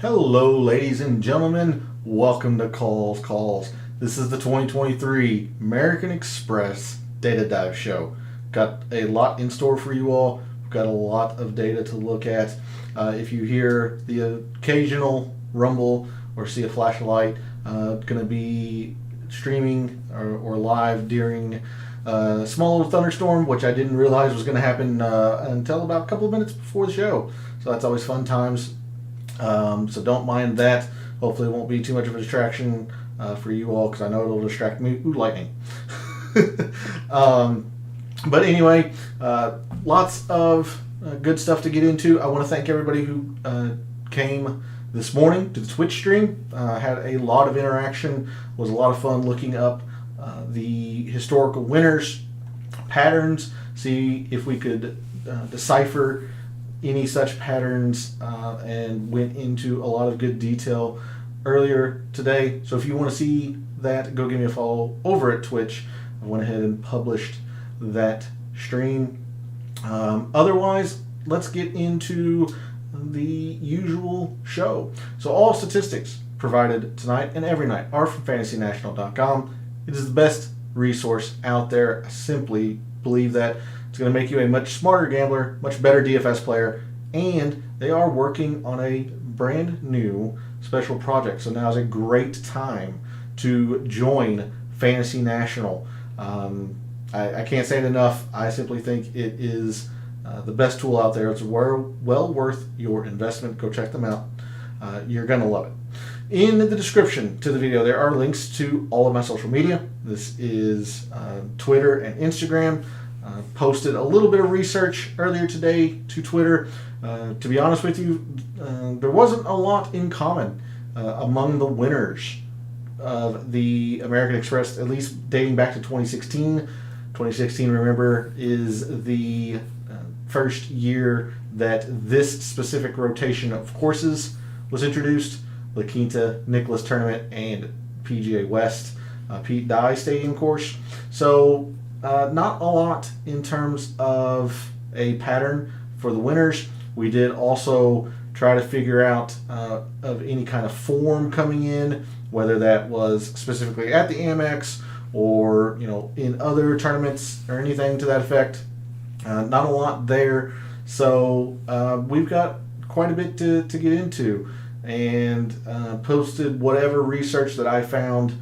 Hello, ladies and gentlemen. Welcome to Calls. This is the 2023 American Express Data Dive Show. Got a lot in store for you all. We've got a lot of data to look at. If you hear the occasional rumble or see a flash of light, going to be streaming or live during a small little thunderstorm, which I didn't realize was going to happen until about a couple of minutes before the show. So that's always fun times. So don't mind that. Hopefully it won't be too much of a distraction for you all, because I know it'll distract me. Ooh, lightning. But anyway, lots of good stuff to get into. I want to thank everybody who came this morning to the Twitch stream. Had a lot of interaction. Was a lot of fun looking up the historical winners, patterns, see if we could decipher any such patterns, and went into a lot of good detail earlier today. So if you want to see that, go give me a follow over at Twitch. I went ahead and published that stream. Otherwise, let's get into the usual show. So all statistics provided tonight and every night are from fantasynational.com. It is the best resource out there. I simply believe that it's going to make you a much smarter gambler, much better DFS player, and they are working on a brand new special project. So now is a great time to join Fantasy National. I can't say it enough. I simply think it is the best tool out there. It's well worth your investment. Go check them out. You're going to love it. In the description to the video, there are links to all of my social media. This is Twitter and Instagram. Posted a little bit of research earlier today to Twitter. To be honest with you, there wasn't a lot in common among the winners of the American Express, at least dating back to 2016. 2016, remember, is the first year that this specific rotation of courses was introduced. La Quinta, Nicholas Tournament, and PGA West, Pete Dye Stadium course. So not a lot in terms of a pattern for the winners. We did also try to figure out of any kind of form coming in, whether that was specifically at the Amex or in other tournaments or anything to that effect. Not a lot there. So we've got quite a bit to get into, and posted whatever research that I found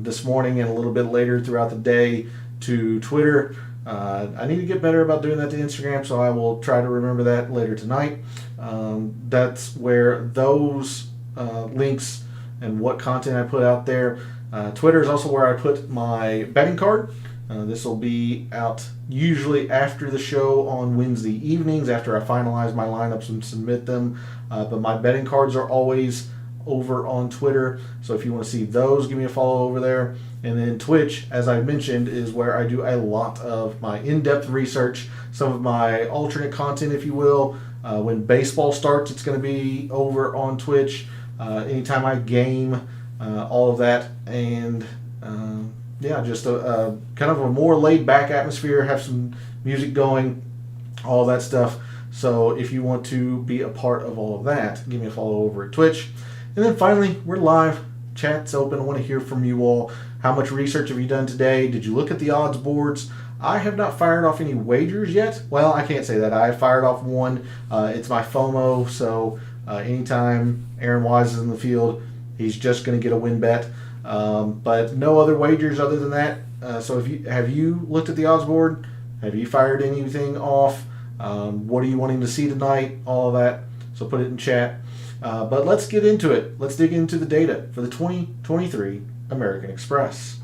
this morning and a little bit later throughout the day to Twitter. I need to get better about doing that to Instagram, so I will try to remember that later tonight. That's where those links and what content I put out there. Twitter is also where I put my betting card. This will be out usually after the show on Wednesday evenings, after I finalize my lineups and submit them. But my betting cards are always over on Twitter, so if you want to see those, give me a follow over there. And then Twitch, as I mentioned, is where I do a lot of my in-depth research, some of my alternate content, if you will. When baseball starts, it's going to be over on Twitch. Anytime I game, all of that. And just a kind of a more laid-back atmosphere, have some music going, all that stuff. So if you want to be a part of all of that, give me a follow over at Twitch. And then finally, we're live. Chat's open. I want to hear from you all. How much research have you done today? Did you look at the odds boards? I have not fired off any wagers yet. Well, I can't say that. I fired off one. It's my FOMO, so anytime Aaron Wise is in the field, he's just going to get a win bet. But no other wagers other than that. So have you looked at the odds board? Have you fired anything off? What are you wanting to see tonight? All of that. So put it in chat. But let's get into it. Let's dig into the data for the 2023 American Express.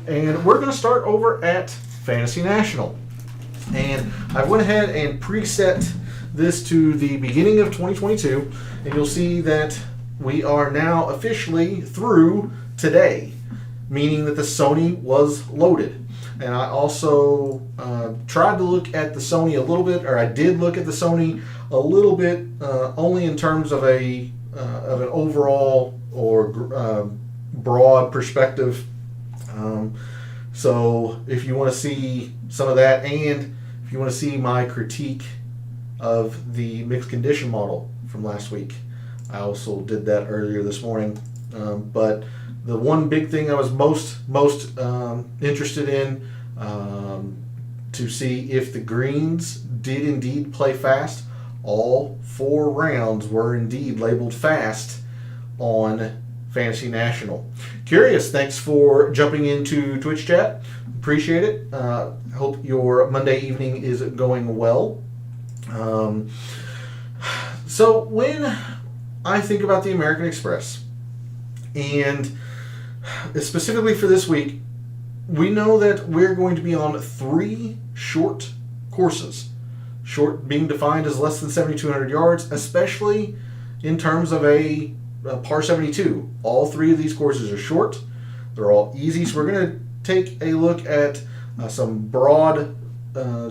And we're going to start over at Fantasy National. And I went ahead and preset this to the beginning of 2022. And you'll see that we are now officially through today, meaning that the Sony was loaded. And I also tried to look at the Sony a little bit, or I did look at the Sony a little bit, only in terms of an overall or broad perspective. So if you want to see some of that, and if you want to see my critique of the mixed condition model from last week, I also did that earlier this morning. But the one big thing I was most interested in to see if the greens did indeed play fast. All 4 rounds were indeed labeled fast on Fantasy National. Curious, thanks for jumping into Twitch chat. Appreciate it. Hope your Monday evening is going well. So when I think about the American Express, and specifically for this week, we know that we're going to be on 3 short courses. Short being defined as less than 7,200 yards, especially in terms of a par 72. All 3 of these courses are short. They're all easy. So we're going to take a look at some broad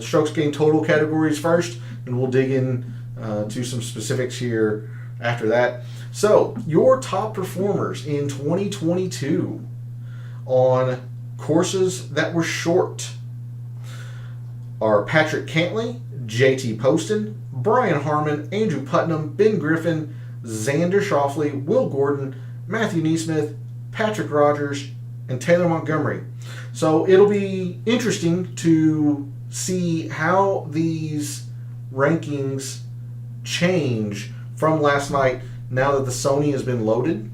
strokes gained total categories first, and we'll dig in to some specifics here after that. So your top performers in 2022 on courses that were short are Patrick Cantlay, JT Poston, Brian Harmon, Andrew Putnam, Ben Griffin, Xander Schauffele, Will Gordon, Matthew Neesmith, Patrick Rogers, and Taylor Montgomery. So it'll be interesting to see how these rankings change from last night now that the Sony has been loaded.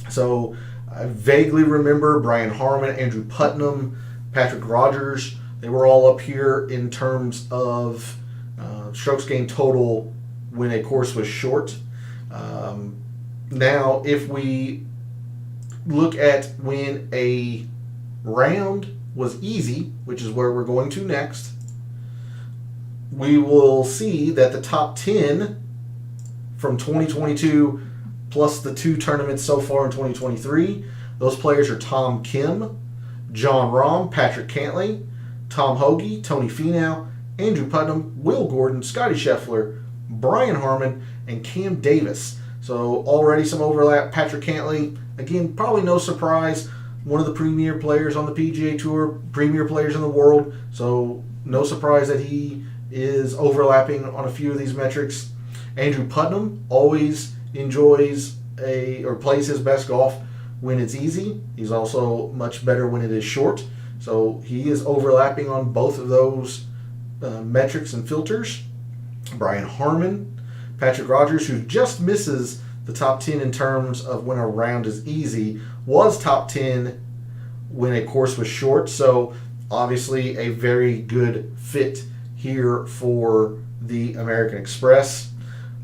So I vaguely remember Brian Harmon, Andrew Putnam, Patrick Rogers. They were all up here in terms of strokes gained total when a course was short. Now, if we look at when a round was easy, which is where we're going to next, we will see that the top 10 from 2022 plus the 2 tournaments so far in 2023, those players are Tom Kim, John Rahm, Patrick Cantlay, Tom Hoagie, Tony Finau, Andrew Putnam, Will Gordon, Scotty Scheffler, Brian Harmon, and Cam Davis. So already some overlap. Patrick Cantlay, again, probably no surprise, one of the premier players on the PGA Tour, premier players in the world, so no surprise that he is overlapping on a few of these metrics. Andrew Putnam always enjoys or plays his best golf when it's easy. He's also much better when it is short. So he is overlapping on both of those metrics and filters. Brian Harmon, Patrick Rogers, who just misses the top 10 in terms of when a round is easy, was top 10 when a course was short. So obviously a very good fit here for the American Express.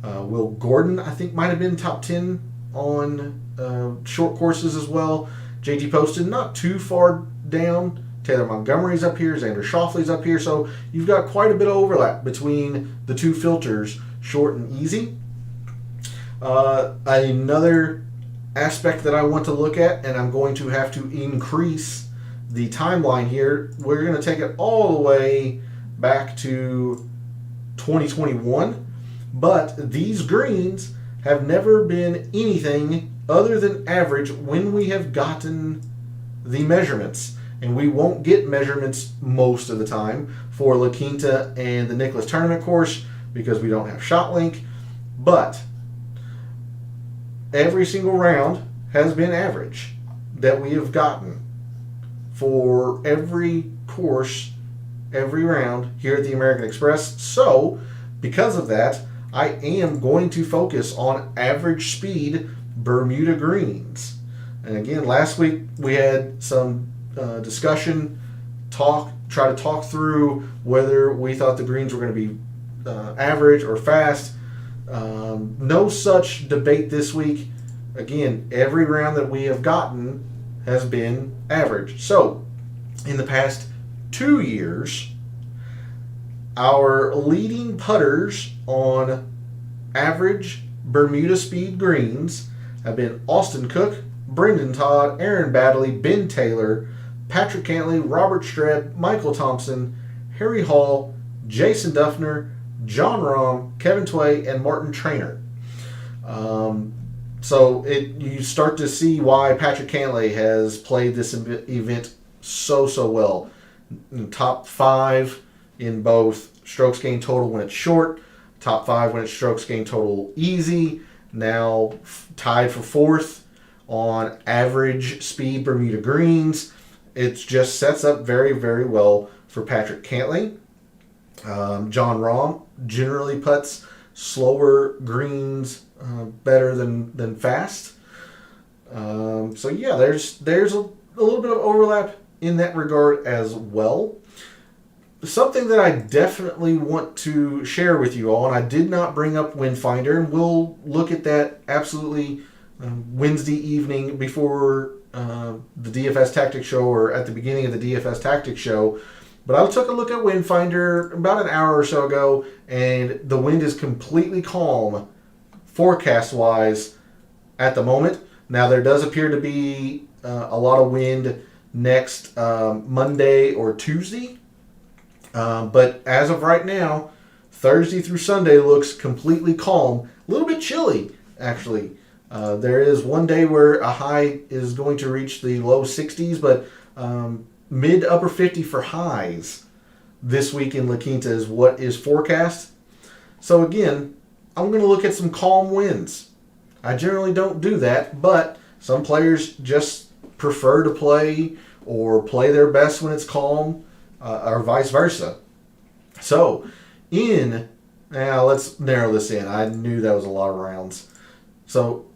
Will Gordon, I think, might have been top 10 on short courses as well. JT Poston, not too far down. Taylor Montgomery's up here. Xander Schauffele's up here. So you've got quite a bit of overlap between the 2 filters, short and easy. Another aspect that I want to look at, and I'm going to have to increase the timeline here, we're going to take it all the way back to 2021. But these greens have never been anything other than average when we have gotten the measurements. And we won't get measurements most of the time for La Quinta and the Nicklaus Tournament course because we don't have ShotLink. But every single round has been average that we have gotten for every course, every round here at the American Express. So because of that, I am going to focus on average speed Bermuda greens. And again, last week we had some discussion, try to talk through whether we thought the greens were going to be average or fast. No such debate this week. Again, every round that we have gotten has been average. So, in the past 2 years, our leading putters on average Bermuda speed greens have been Austin Cook, Brendan Todd, Aaron Baddeley, Ben Taylor, Patrick Cantlay, Robert Streb, Michael Thompson, Harry Hall, Jason Duffner, John Rahm, Kevin Tway, and Martin Traynor. So you start to see why Patrick Cantlay has played this event so well. Top 5 in both strokes gained total when it's short, top 5 when it's strokes gained total easy, now tied for fourth on average speed Bermuda greens. It just sets up very, very well for Patrick Cantlay. John Rahm generally putts slower greens better than fast. So yeah, there's a little bit of overlap in that regard as well. Something that I definitely want to share with you all, and I did not bring up Windfinder, and we'll look at that absolutely Wednesday evening before the DFS Tactics show, or at the beginning of the DFS Tactics show. But I took a look at Windfinder about an hour or so ago, and the wind is completely calm forecast-wise at the moment. Now, there does appear to be a lot of wind next Monday or Tuesday. But as of right now, Thursday through Sunday looks completely calm. A little bit chilly, actually. There is one day where a high is going to reach the low 60s, but mid upper 50 for highs this week in La Quinta is what is forecast. So again, I'm going to look at some calm winds. I generally don't do that, but some players just prefer to play or play their best when it's calm, or vice versa. So, now let's narrow this in. I knew that was a lot of rounds. So,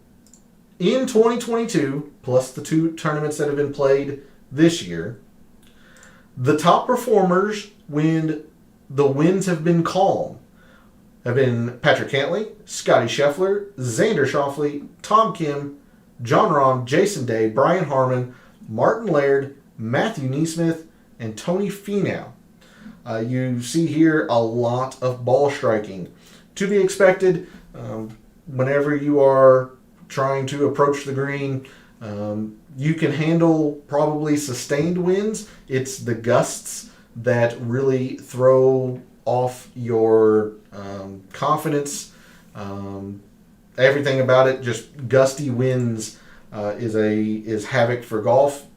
in 2022, plus the 2 tournaments that have been played this year, the top performers when the winds have been calm have been Patrick Cantlay, Scotty Scheffler, Xander Schauffele, Tom Kim, Jon Rahm, Jason Day, Brian Harman, Martin Laird, Matthew Neesmith, and Tony Finau. You see here a lot of ball striking. To be expected, whenever you are trying to approach the green, you can handle probably sustained winds. It's the gusts that really throw off your confidence. Everything about it, just gusty winds is havoc for golf.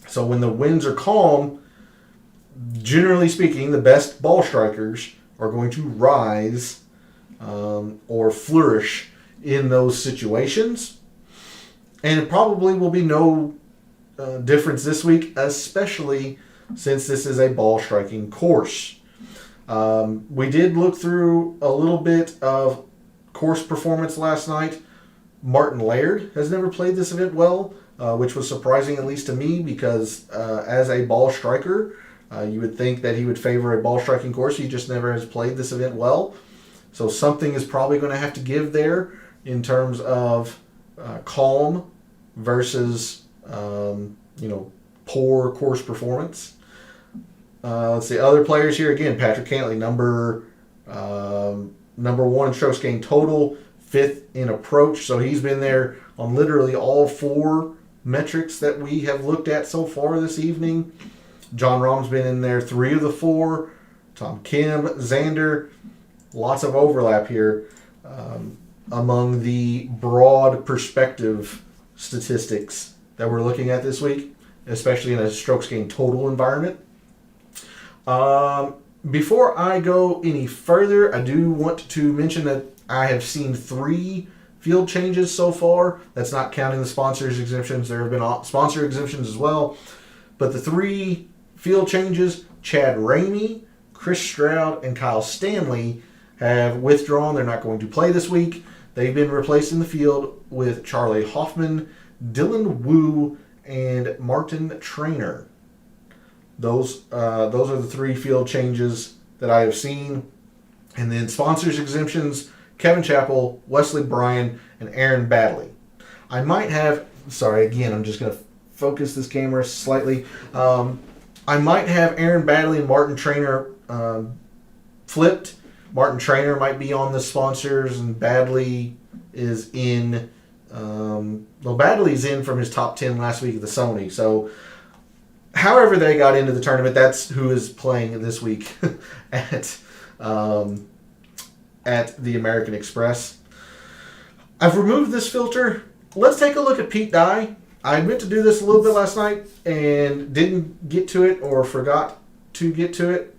So when the winds are calm, generally speaking, the best ball strikers are going to rise or flourish in those situations. And it probably will be no difference this week, especially since this is a ball striking course. We did look through a little bit of course performance last night. Martin Laird has never played this event well, which was surprising, at least to me, because as a ball striker, you would think that he would favor a ball striking course. He just never has played this event well. So something is probably going to have to give there in terms of calm versus poor course performance. Let's see, other players here. Again, Patrick Cantlay, number 1 in strokes gained total, 5th in approach. So he's been there on literally all 4 metrics that we have looked at so far this evening. Jon Rahm's been in there 3 of the 4. Tom Kim, Xander, lots of overlap here among the broad perspective statistics that we're looking at this week, especially in a strokes gained total environment. Before I go any further, I do want to mention that I have seen 3 field changes so far. That's not counting the sponsors exemptions. There have been sponsor exemptions as well. But the 3 field changes, Chad Ramey, Chris Stroud, and Kyle Stanley have withdrawn. They're not going to play this week. They've been replaced in the field with Charlie Hoffman, Dylan Wu, and Martin Traynor. Those are the 3 field changes that I have seen. And then sponsors exemptions, Kevin Chappell, Wesley Bryan, and Aaron Baddeley. I might have, again, I'm just going to focus this camera slightly. I might have Aaron Baddeley and Martin Traynor flipped. Martin Traynor might be on the sponsors, and Baddeley is in. Baddeley's in from his top 10 last week at the Sony. So, however they got into the tournament, that's who is playing this week at the American Express. I've removed this filter. Let's take a look at Pete Dye. I meant to do this a little bit last night and didn't get to it or forgot to get to it.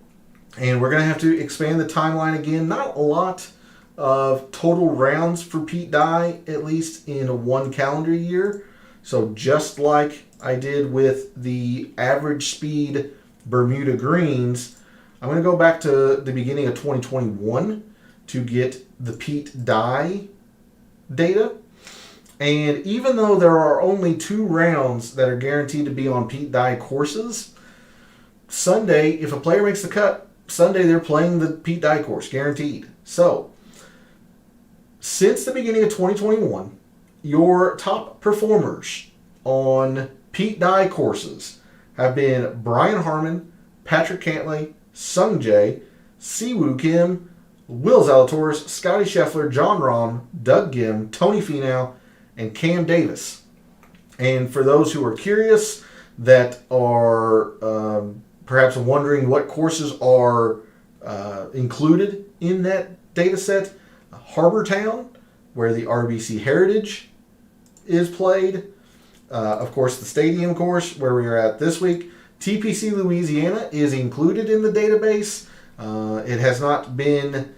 And we're going to have to expand the timeline again. Not a lot of total rounds for Pete Dye, at least in one calendar year. So just like I did with the average speed Bermuda greens, I'm going to go back to the beginning of 2021 to get the Pete Dye data. And even though there are only 2 rounds that are guaranteed to be on Pete Dye courses, Sunday, if a player makes the cut, Sunday they're playing the Pete Dye course, guaranteed. So, since the beginning of 2021, your top performers on Pete Dye courses have been Brian Harmon, Patrick Cantlay, Sung Jae, Siwoo Kim, Will Zalatoris, Scotty Scheffler, John Rahm, Doug Gim, Tony Finau, and Cam Davis. And for those who are curious that are perhaps wondering what courses are included in that data set, Harbor Town, where the RBC Heritage is played. Of course, the Stadium course, where we are at this week. TPC Louisiana is included in the database. It has not been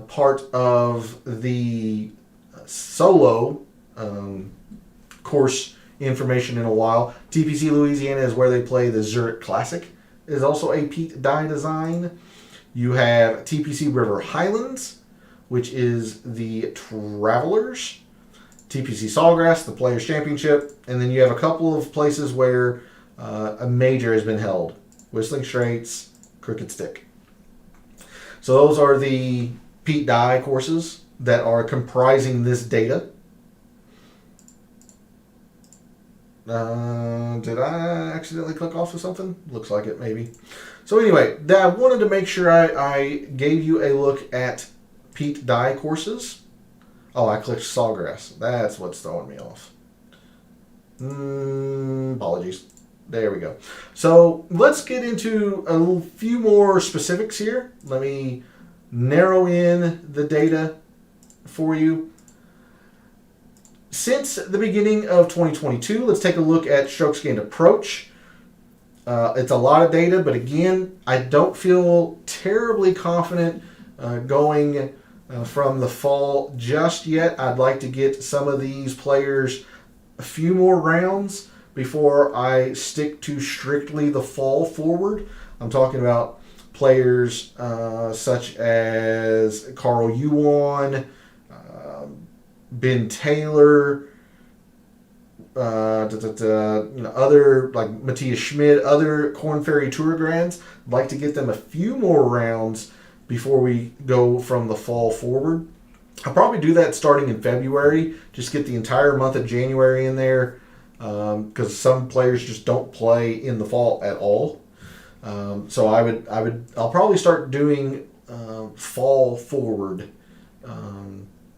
part of the solo course information in a while. TPC Louisiana is where they play the Zurich Classic. It is also a Pete Dye design. You have TPC River Highlands, which is the Travelers. TPC Sawgrass, the Players Championship. And then you have a couple of places where a major has been held. Whistling Straits, Crooked Stick. So those are the Pete Dye courses that are comprising this data. Did I accidentally click off of something? Looks like it, maybe. So anyway, I wanted to make sure I gave you a look at Pete Dye courses. Oh, I clicked Sawgrass. That's what's throwing me off. Apologies. There we go. So let's get into a few more specifics here. Let me narrow in the data for you. Since the beginning of 2022, let's take a look at strokes gained approach. It's a lot of data, but again, I don't feel terribly confident going from the fall just yet. I'd like to get some of these players a few more rounds before I stick to strictly the fall forward. I'm talking about players such as Carl Yuan, Ben Taylor, other like Matthias Schmidt, other Korn Ferry Tour grads. I'd like to get them a few more rounds before we go from the fall forward. I'll probably do that starting in February. Just get the entire month of January in there, because some players just don't play in the fall at all. So I'll probably start doing fall forward.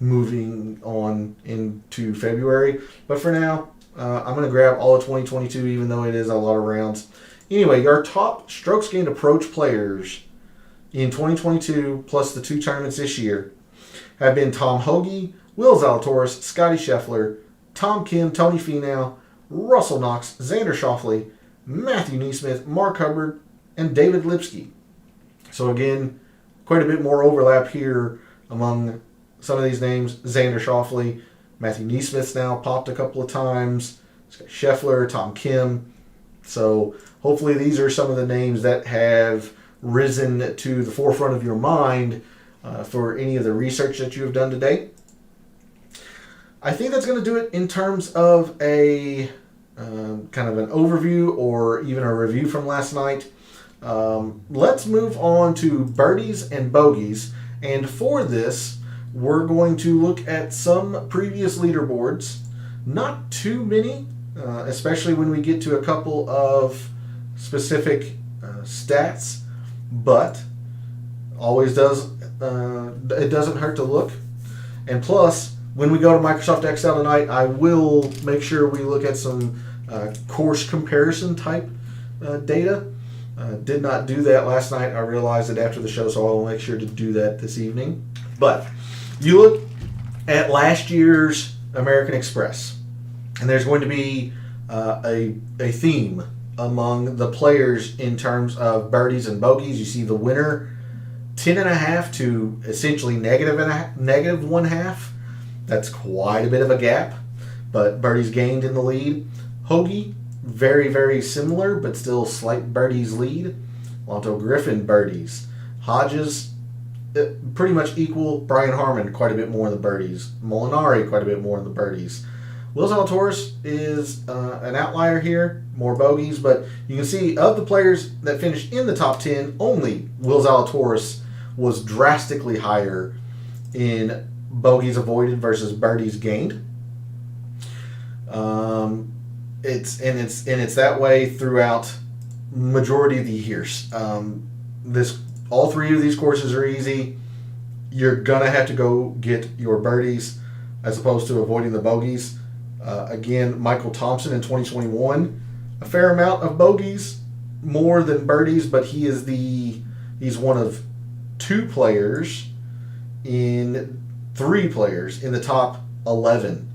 Moving on into February. But for now, I'm going to grab all of 2022, even though it is a lot of rounds. Anyway, our top strokes gained approach players in 2022, plus the 2 tournaments this year, have been Tom Hoge, Will Zalatoris, Scotty Scheffler, Tom Kim, Tony Finau, Russell Knox, Xander Schauffele, Matthew Neesmith, Mark Hubbard, and David Lipsky. So again, quite a bit more overlap here among some of these names. Xander Schauffele, Matthew Neesmith's now popped a couple of times. Scheffler, Tom Kim. So hopefully these are some of the names that have risen to the forefront of your mind for any of the research that you have done today. I think that's going to do it in terms of a kind of an overview or even a review from last night. Let's move on to birdies and bogeys. And for this, we're going to look at some previous leaderboards. Not too many, especially when we get to a couple of specific stats, but always does. It doesn't hurt to look. And plus, when we go to Microsoft Excel tonight, I will make sure we look at some course comparison type data. Did not do that last night. I realized it after the show, so I'll make sure to do that this evening. But you look at last year's American Express, and there's going to be a theme among the players in terms of birdies and bogeys. You see the winner 10.5 to essentially negative 1/2. That's quite a bit of a gap, but birdies gained in the lead. Hoagie, very, very similar, but still slight birdies lead. Lonto Griffin, birdies. Hodges, pretty much equal. Brian Harmon, quite a bit more in the birdies. Molinari, quite a bit more in the birdies. Will Zalatoris is an outlier here, more bogeys, but you can see of the players that finished in the top 10, only Will Zalatoris was drastically higher in bogeys avoided versus birdies gained. It's that way throughout majority of the years. All three of these courses are easy. You're gonna have to go get your birdies as opposed to avoiding the bogeys. Again, Michael Thompson in 2021, a fair amount of bogeys, more than birdies, but he's one of three players in the top 11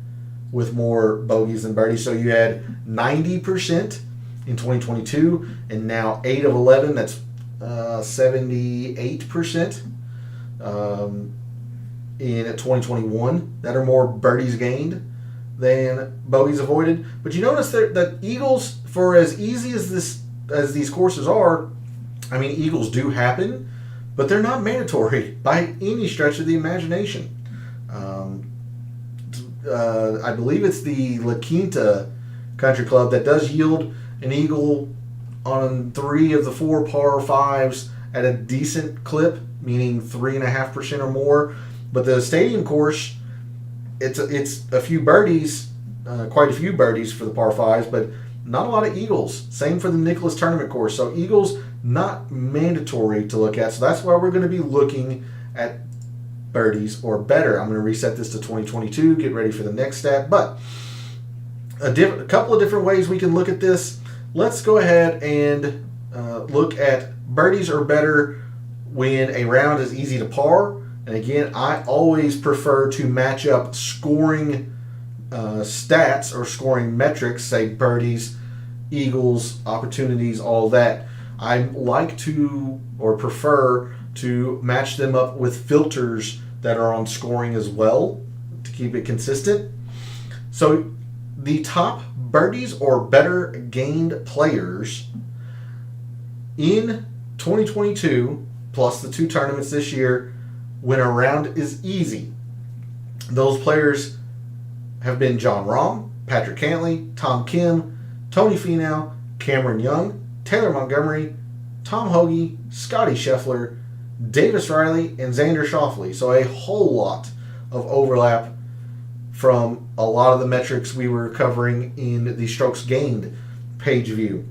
with more bogeys than birdies. So you had 90% in 2022, and now 8 of 11. That's 78% in 2021 that are more birdies gained than bogeys avoided. But you notice that Eagles, for as easy as these courses are, I mean, Eagles do happen, but they're not mandatory by any stretch of the imagination. I believe it's the La Quinta Country Club that does yield an eagle on 3 of the 4 par 5s at a decent clip, meaning 3.5% or more. But the Stadium course, it's a few birdies, quite a few birdies for the par 5s, but not a lot of eagles. Same for the Nicklaus Tournament course. So eagles, not mandatory to look at. So that's why we're going to be looking at birdies or better. I'm going to reset this to 2022, get ready for the next stat. But a couple of different ways we can look at this. Let's go ahead and look at birdies or better when a round is easy to par. And again, I always prefer to match up scoring stats or scoring metrics, say birdies, eagles, opportunities, all that. I like to or prefer to match them up with filters that are on scoring as well to keep it consistent. So the top birdies or better gained players in 2022, plus the 2 tournaments this year, when a round is easy. Those players have been John Rahm, Patrick Cantlay, Tom Kim, Tony Finau, Cameron Young, Taylor Montgomery, Tom Hoagie, Scotty Scheffler, Davis Riley, and Xander Schauffele. So a whole lot of overlap from a lot of the metrics we were covering in the strokes gained page view.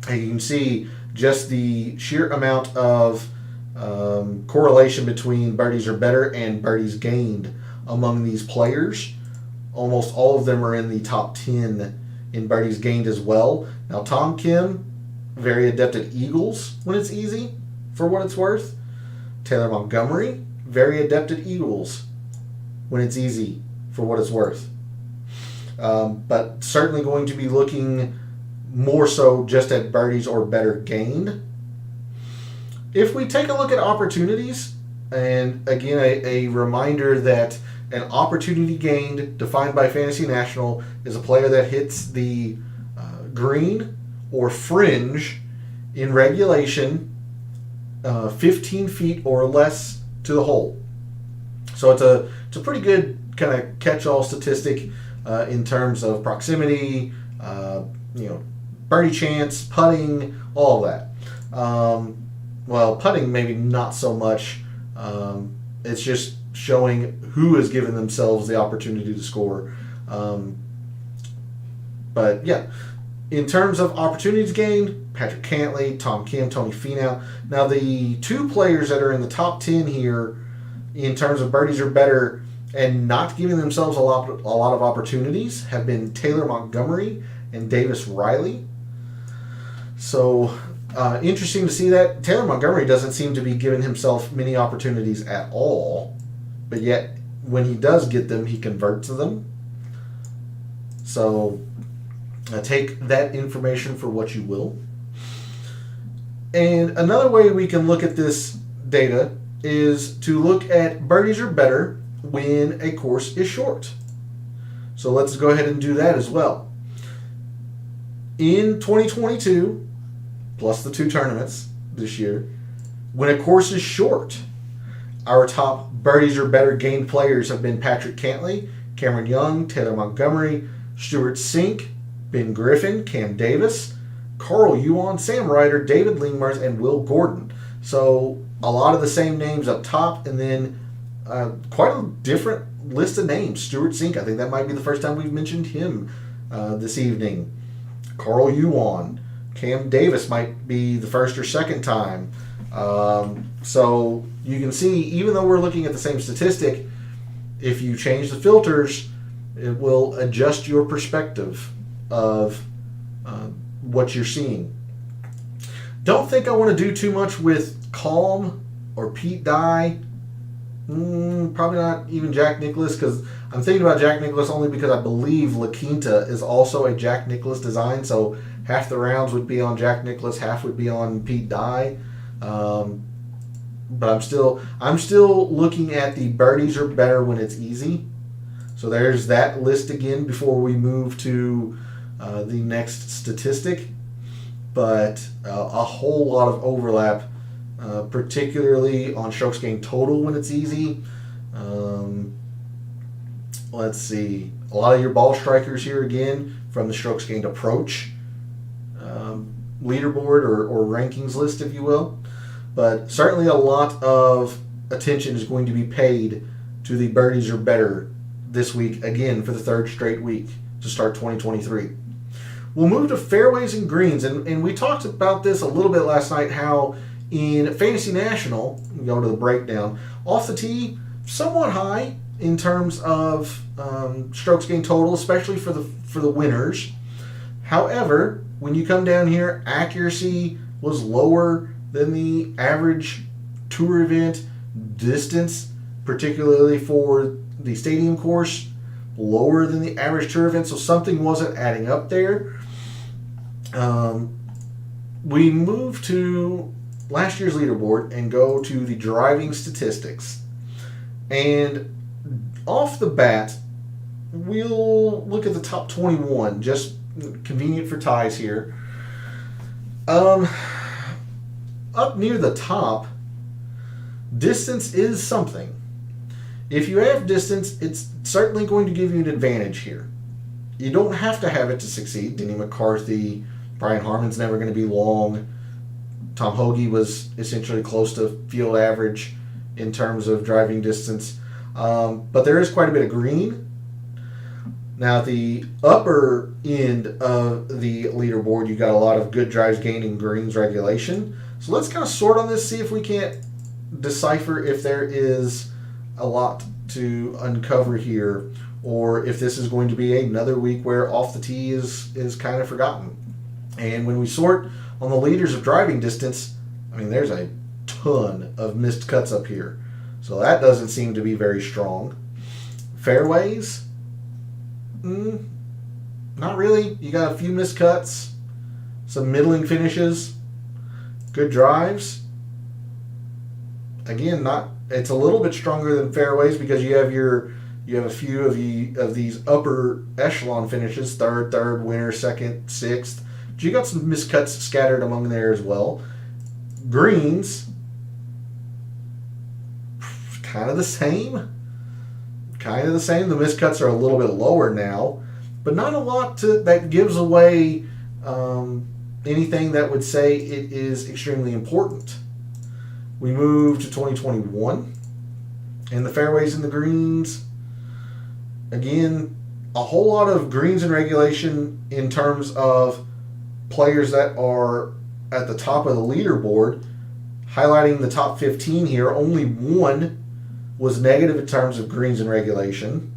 And you can see just the sheer amount of correlation between birdies or better and birdies gained among these players. Almost all of them are in the top 10 in birdies gained as well. Now, Tom Kim, very adept at eagles when it's easy, for what it's worth. Taylor Montgomery, very adept at eagles when it's easy, for what it's worth. But certainly going to be looking more so just at birdies or better gained. If we take a look at opportunities, and again, a reminder that an opportunity gained, defined by Fantasy National, is a player that hits the green or fringe in regulation 15 feet or less to the hole. So it's a pretty good kind of catch-all statistic in terms of proximity, birdie chance, putting, all of that. Well, putting maybe not so much. It's just showing who has given themselves the opportunity to score. But yeah, in terms of opportunities gained, Patrick Cantlay, Tom Kim, Tony Finau. Now the 2 players that are in the top 10 here in terms of birdies or better and not giving themselves a lot of opportunities have been Taylor Montgomery and Davis Riley. So interesting to see that. Taylor Montgomery doesn't seem to be giving himself many opportunities at all, but yet when he does get them, he converts them. So take that information for what you will. And another way we can look at this data is to look at birdies or better when a course is short. So let's go ahead and do that as well. In 2022, plus the 2 tournaments this year, when a course is short, our top birdies or better gained players have been Patrick Cantlay, Cameron Young, Taylor Montgomery, Stuart Sink, Ben Griffin, Cam Davis, Carl Yuan, Sam Ryder, David Lingmars, and Will Gordon. So a lot of the same names up top, and then quite a different list of names. Stuart Sink, I think that might be the first time we've mentioned him this evening. Carl Yuan, Cam Davis might be the first or second time. So you can see, even though we're looking at the same statistic, if you change the filters, it will adjust your perspective of what you're seeing. Don't think I want to do too much with Calm or Pete Dye. Probably not even Jack Nicklaus, because I'm thinking about Jack Nicklaus only because I believe La Quinta is also a Jack Nicklaus design, so half the rounds would be on Jack Nicklaus, half would be on Pete Dye. But I'm still looking at the birdies are better when it's easy. So there's that list again before we move to the next statistic. But a whole lot of overlap, particularly on strokes gained total when it's easy. Let's see. A lot of your ball strikers here again from the strokes gained approach leaderboard or rankings list, if you will. But certainly a lot of attention is going to be paid to the birdies or better this week, again, for the 3rd straight week to start 2023. We'll move to fairways and greens, and we talked about this a little bit last night, how in Fantasy National, we go to the breakdown, off the tee, somewhat high in terms of strokes gained total, especially for the winners. However, when you come down here, accuracy was lower than the average tour event. Distance, particularly for the stadium course, lower than the average tour event, so something wasn't adding up there. We move to last year's leaderboard and go to the driving statistics. And off the bat, we'll look at the top 21, just convenient for ties here. Up near the top, distance is something. If you have distance, it's certainly going to give you an advantage here. You don't have to have it to succeed. Denny McCarthy, Brian Harman's never going to be long. Tom Hoagie was essentially close to field average in terms of driving distance. But there is quite a bit of green. Now, at the upper end of the leaderboard, you got a lot of good drives gained in greens regulation. So let's kind of sort on this, see if we can't decipher if there is a lot to uncover here, or if this is going to be another week where off the tee is kind of forgotten. And when we sort on the leaders of driving distance, I mean, there's a ton of missed cuts up here. So that doesn't seem to be very strong. Fairways? Not really. You got a few missed cuts, some middling finishes, good drives. Again, it's a little bit stronger than fairways because you have a few of these upper echelon finishes, third, winner, second, sixth. But you got some miscuts scattered among there as well. Greens, kind of the same. The miscuts are a little bit lower now, but not a lot that gives away anything that would say it is extremely important. We move to 2021, and the fairways and the greens. Again, a whole lot of greens in regulation in terms of players that are at the top of the leaderboard. Highlighting the top 15 here, only one was negative in terms of greens in regulation.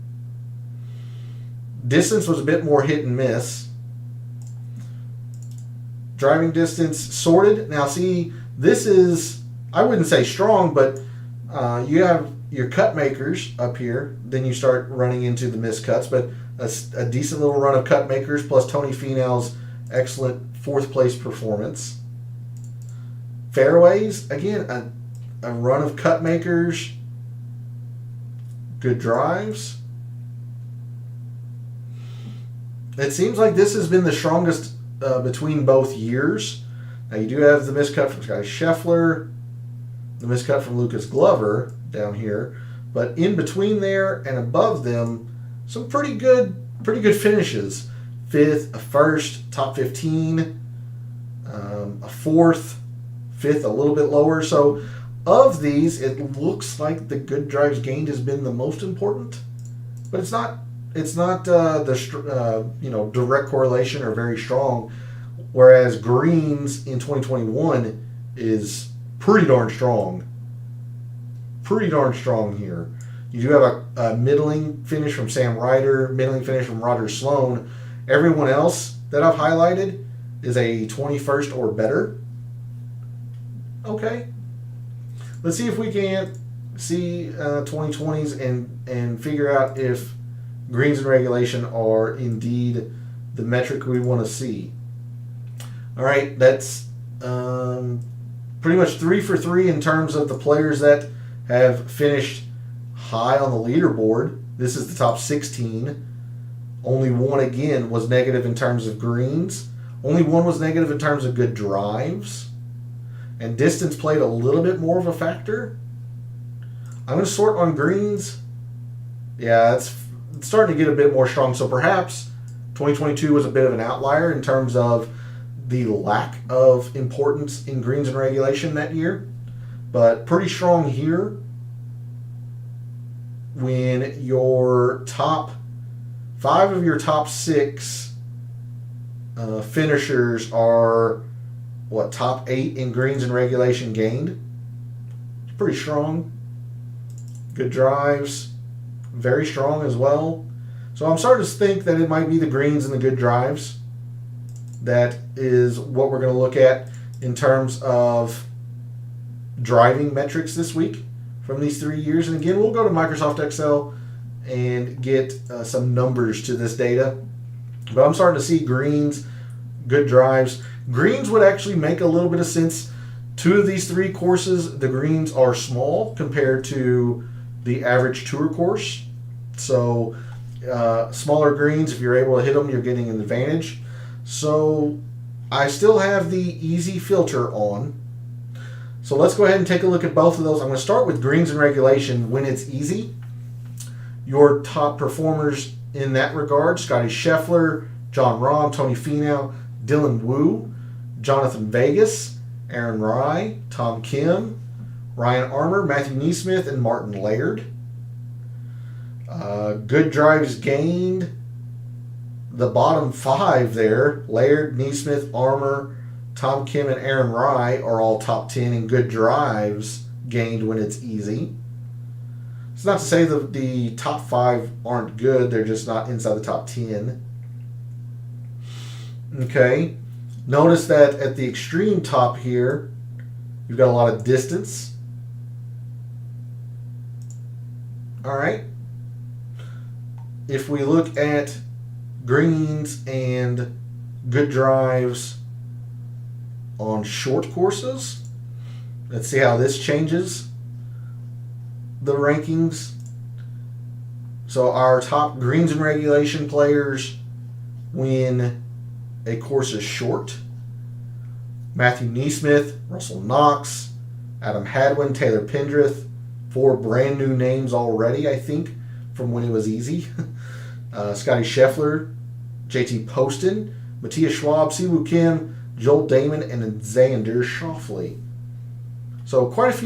Distance was a bit more hit and miss. Driving distance sorted. Now see, this is, I wouldn't say strong, but you have your cut makers up here. Then you start running into the miscuts, but a decent little run of cut makers plus Tony Finau's excellent 4th place performance. Fairways, again, a run of cut makers, good drives. It seems like this has been the strongest between both years. Now you do have the miscut from Scotty Scheffler, the miscut from Lucas Glover down here, but in between there and above them, some pretty good finishes. 5th, a 1st, top 15, a 4th, 5th, a little bit lower. So of these, it looks like the good drives gained has been the most important, but it's not the direct correlation or very strong. Whereas greens in 2021 is pretty darn strong. Pretty darn strong here. You do have a middling finish from Sam Ryder, middling finish from Roger Sloan. Everyone else that I've highlighted is a 21st or better. Okay. Let's see if we can see 2020s and figure out if greens in regulation are indeed the metric we want to see. All right, that's pretty much 3 for 3 in terms of the players that have finished high on the leaderboard. This is the top 16. Only one, again, was negative in terms of greens. Only one was negative in terms of good drives. And distance played a little bit more of a factor. I'm going to sort on greens. Yeah, it's starting to get a bit more strong. So perhaps 2022 was a bit of an outlier in terms of the lack of importance in greens and regulation that year. But pretty strong here when your top 5 of your top 6 finishers are, top 8 in greens and regulation gained. It's pretty strong. Good drives. Very strong as well. So I'm starting to think that it might be the greens and the good drives. That is what we're going to look at in terms of driving metrics this week from these 3 years. And again, we'll go to Microsoft Excel and get some numbers to this data. But I'm starting to see greens, good drives. Greens would actually make a little bit of sense. 2 of these 3 courses, the greens are small compared to the average tour course. So smaller greens, if you're able to hit them, you're getting an advantage. So I still have the easy filter on. So let's go ahead and take a look at both of those. I'm going to start with greens and regulation when it's easy. Your top performers in that regard: Scotty Scheffler, John Rahm, Tony Finau, Dylan Wu, Jonathan Vegas, Aaron Rai, Tom Kim, Ryan Armour, Matthew Neesmith, and Martin Laird. Good drives gained. The bottom 5 there, Laird, Neesmith, Armour, Tom Kim, and Aaron Rai, are all top 10 in good drives gained when it's easy. It's not to say that the top 5 aren't good, they're just not inside the top 10. Okay. Notice that at the extreme top here, you've got a lot of distance. All right. If we look at greens and good drives on short courses, let's see how this changes the rankings. So our top greens and regulation players when a course is short: Matthew Neesmith, Russell Knox, Adam Hadwin, Taylor Pendrith. 4 brand new names already, I think, from when it was easy. Scotty Scheffler, JT Poston, Matthias Schwab, Siwoo Kim, Joel Damon, and Xander Schauffele. So quite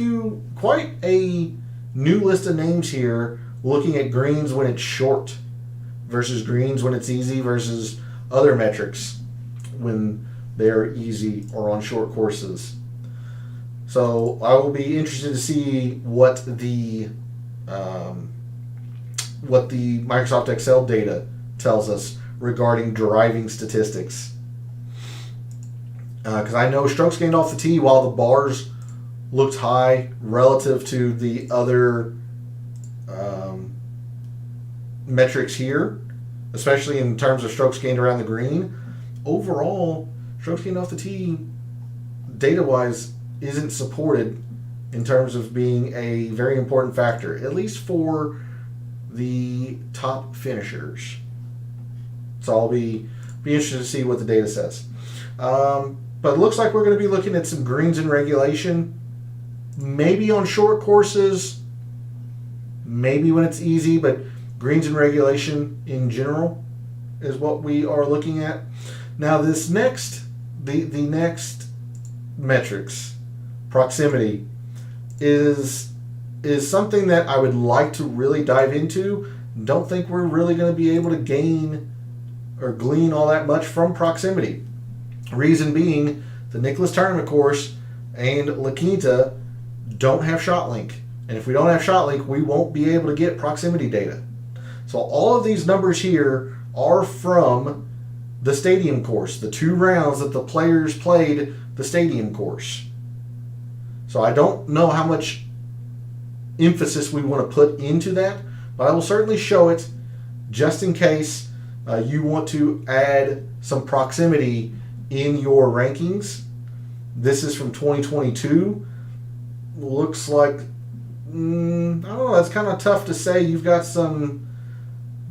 a new list of names here, looking at greens when it's short versus greens when it's easy versus other metrics when they're easy or on short courses. So I will be interested to see what the Microsoft Excel data tells us regarding driving statistics. Because I know strokes gained off the tee, while the bars looked high relative to the other metrics here, especially in terms of strokes gained around the green, overall, strokes gained off the tee, data-wise, isn't supported in terms of being a very important factor, at least for the top finishers. So I'll be interested to see what the data says. But it looks like we're going to be looking at some greens in regulation, maybe on short courses, maybe when it's easy, but greens in regulation in general is what we are looking at. Now this next, the next metrics, proximity, is something that I would like to really dive into. Don't think we're really going to be able to gain or glean all that much from proximity. Reason being, the Nicklaus Tournament course and La Quinta don't have shot link. And if we don't have shot link, we won't be able to get proximity data. So all of these numbers here are from the stadium course, the 2 rounds that the players played the stadium course. So I don't know how much emphasis we want to put into that, but I will certainly show it just in case you want to add some proximity in your rankings. This is from 2022. Looks like, I don't know, that's kind of tough to say. You've got some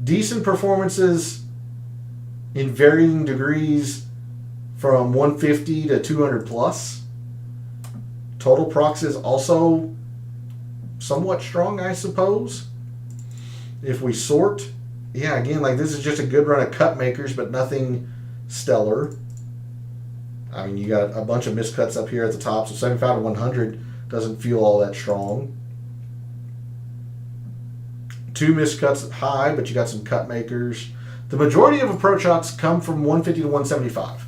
decent performances in varying degrees from 150 to 200 plus. Total prox is also somewhat strong, I suppose. If we sort, yeah, again, like this is just a good run of cut makers, but nothing stellar. I mean, you got a bunch of miscuts up here at the top, so 75 to 100 doesn't feel all that strong. 2 miscuts high, but you got some cut makers. The majority of approach shots come from 150 to 175.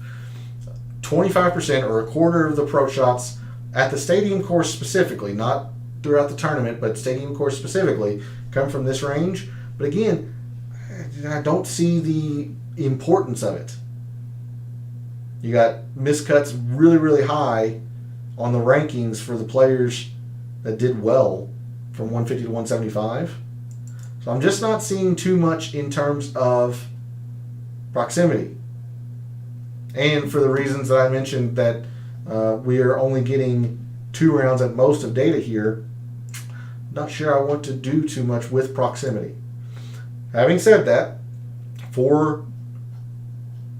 25% or a quarter of the approach shots at the stadium course specifically, not throughout the tournament, but stadium course specifically, come from this range. But again, I don't see the importance of it. You got miscuts really, really high on the rankings for the players that did well from 150 to 175. So I'm just not seeing too much in terms of proximity. And for the reasons that I mentioned, that we are only getting 2 rounds at most of data here, not sure I want to do too much with proximity. Having said that, for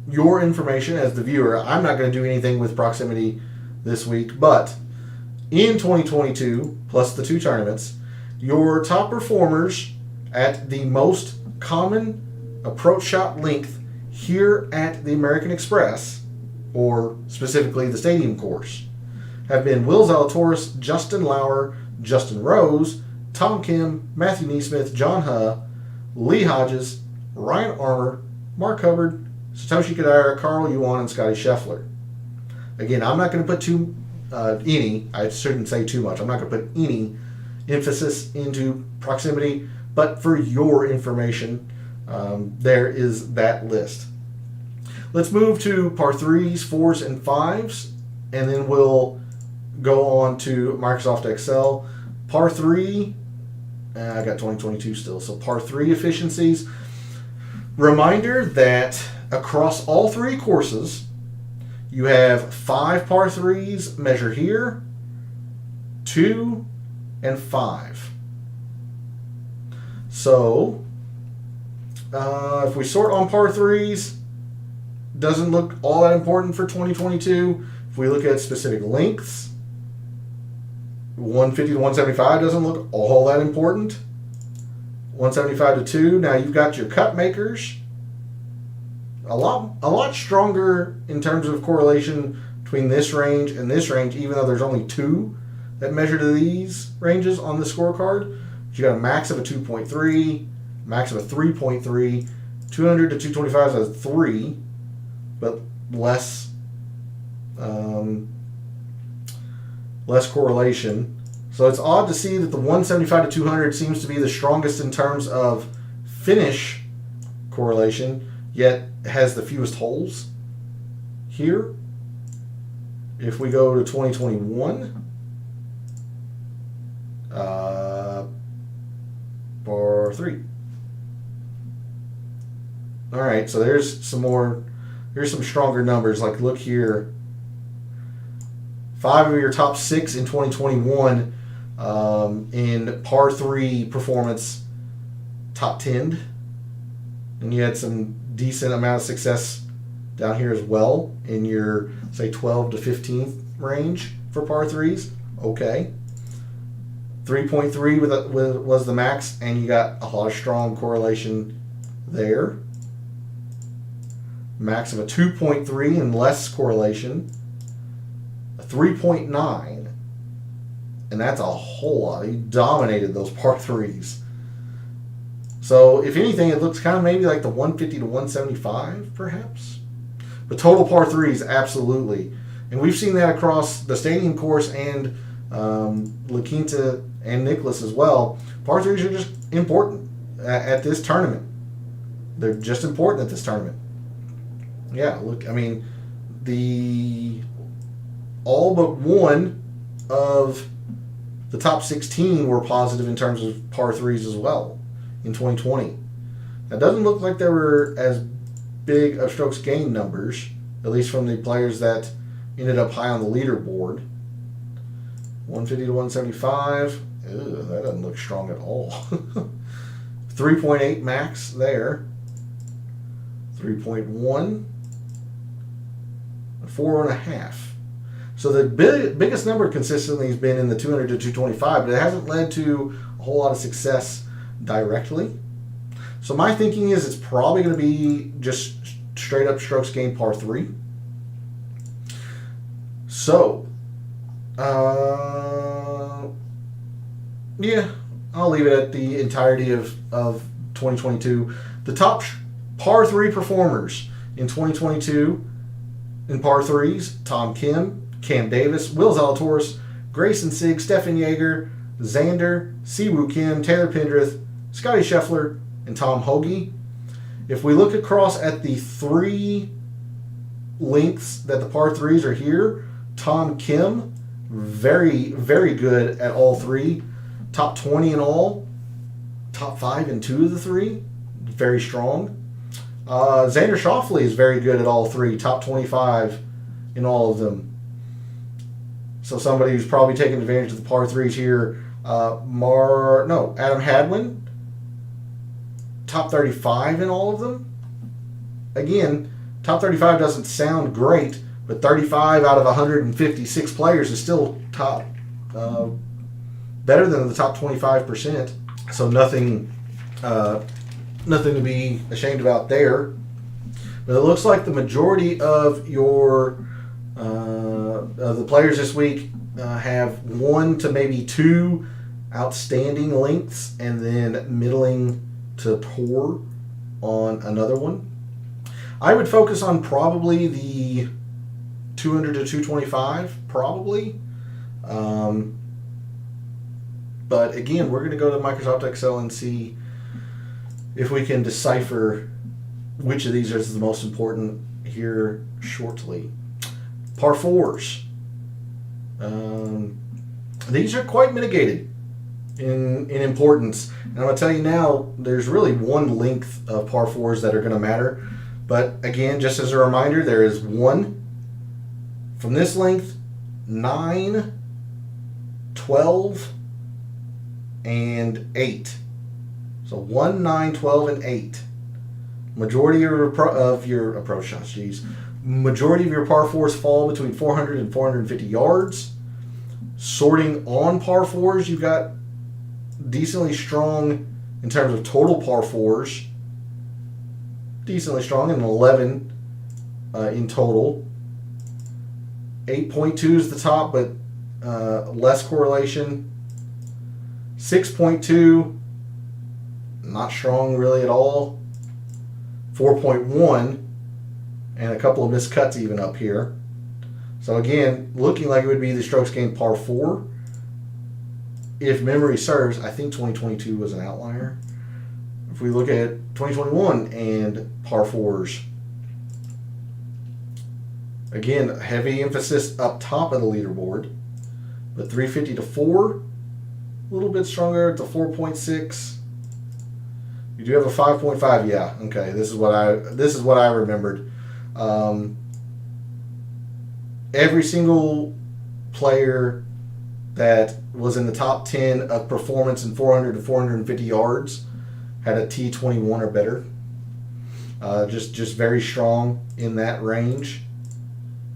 your information as the viewer, I'm not going to do anything with proximity this week, but in 2022, plus the 2 tournaments, your top performers at the most common approach shot length here at the American Express, or specifically the stadium course, have been Will Zalatoris, Justin Lauer, Justin Rose, Tom Kim, Matthew Neesmith, John Huh, Lee Hodges, Ryan Armour, Mark Hubbard, Satoshi Kodaira, Carl Yuan, and Scotty Scheffler. Again, I'm not going to put I shouldn't say too much. I'm not going to put any emphasis into proximity, but for your information, there is that list. Let's move to par 3s, 4s, and 5s, and then we'll go on to Microsoft Excel. Par 3, I got 2022 still, so par 3 efficiencies. Reminder that across all 3 courses, you have 5 par 3s measure here, 2, and 5. So, if we sort on par 3s, doesn't look all that important for 2022. If we look at specific lengths, 150 to 175 doesn't look all that important. 175 to 2. Now you've got your cut makers. A lot stronger in terms of correlation between this range and this range, even though there's only 2 that measure to these ranges on the scorecard. You got a max of a 2.3, max of a 3.3, 200 to 225 is a 3, but less correlation. So it's odd to see that the 175 to 200 seems to be the strongest in terms of finish correlation, yet has the fewest holes here. If we go to 2021, par 3. All right, so there's some stronger numbers. Like look here, 5 of your top 6 in 2021 In par 3 performance, top 10. And you had some decent amount of success down here as well in your, say, 12 to 15th range for par 3s. Okay. 3.3 was the max, and you got a lot of strong correlation there. Max of a 2.3 and less correlation. A 3.9. And that's a whole lot. He dominated those par 3s. So, if anything, it looks kind of maybe like the 150 to 175, perhaps. But total par 3s, absolutely. And we've seen that across the Stadium course and La Quinta and Nicklaus as well. Par 3s are just important at this tournament. They're just important at this tournament. Yeah, look, I mean, all but one of the top 16 were positive in terms of par 3s as well in 2020. That doesn't look like they were as big of strokes gained numbers, at least from the players that ended up high on the leaderboard. 150 to 175. Ew, that doesn't look strong at all. 3.8 max there. 3.1. 4.5. So the biggest number consistently has been in the 200 to 225, but it hasn't led to a whole lot of success directly. So my thinking is it's probably going to be just straight up strokes gained par 3. So, yeah, I'll leave it at the entirety of 2022. The top par 3 performers in 2022 in par 3s: Tom Kim, Cam Davis, Will Zalatoris, Grayson Sigg, Stefan Jaeger, Xander, Siwoo Kim, Taylor Pendrith, Scotty Scheffler, and Tom Hoge. If we look across at the 3 lengths that the par 3s are here, Tom Kim, very, very good at all 3. Top 20 in all. Top 5 in 2 of the 3. Very strong. Xander Schauffele is very good at all 3. Top 25 in all of them. So somebody who's probably taking advantage of the par 3s here. Adam Hadwin. Top 35 in all of them. Again, top 35 doesn't sound great, but 35 out of 156 players is still top, better than the top 25%. So nothing to be ashamed about there. But it looks like the majority of your the players this week have 1 to maybe 2 outstanding lengths, and then middling to poor on another one. I would focus on probably the 200 to 225, probably. But again, we're going to go to Microsoft Excel and see if we can decipher which of these is the most important here shortly. Par 4s. These are quite mitigated in importance. And I'm going to tell you now, there's really 1 length of par 4s that are going to matter. But again, just as a reminder, there is 1 from this length, 9, 12, and 8. So 1, 9, 12, and 8. Majority of your approach shots, majority of your par 4s fall between 400 and 450 yards. Sorting on par 4s, you've got decently strong in terms of total par 4s. Decently strong, and 11 in total. 8.2 is the top, but less correlation. 6.2, not strong really at all. 4.1, and a couple of missed cuts even up here. So again, looking like it would be the strokes gained par 4. If memory serves, I think 2022 was an outlier. If we look at 2021 and par 4s, again, heavy emphasis up top of the leaderboard. But 350 to 4, a little bit stronger to 4.6. You do have a 5.5, yeah. Okay, this is what I remembered. Every single player that was in the top 10 of performance in 400 to 450 yards had a T21 or better. Just very strong in that range.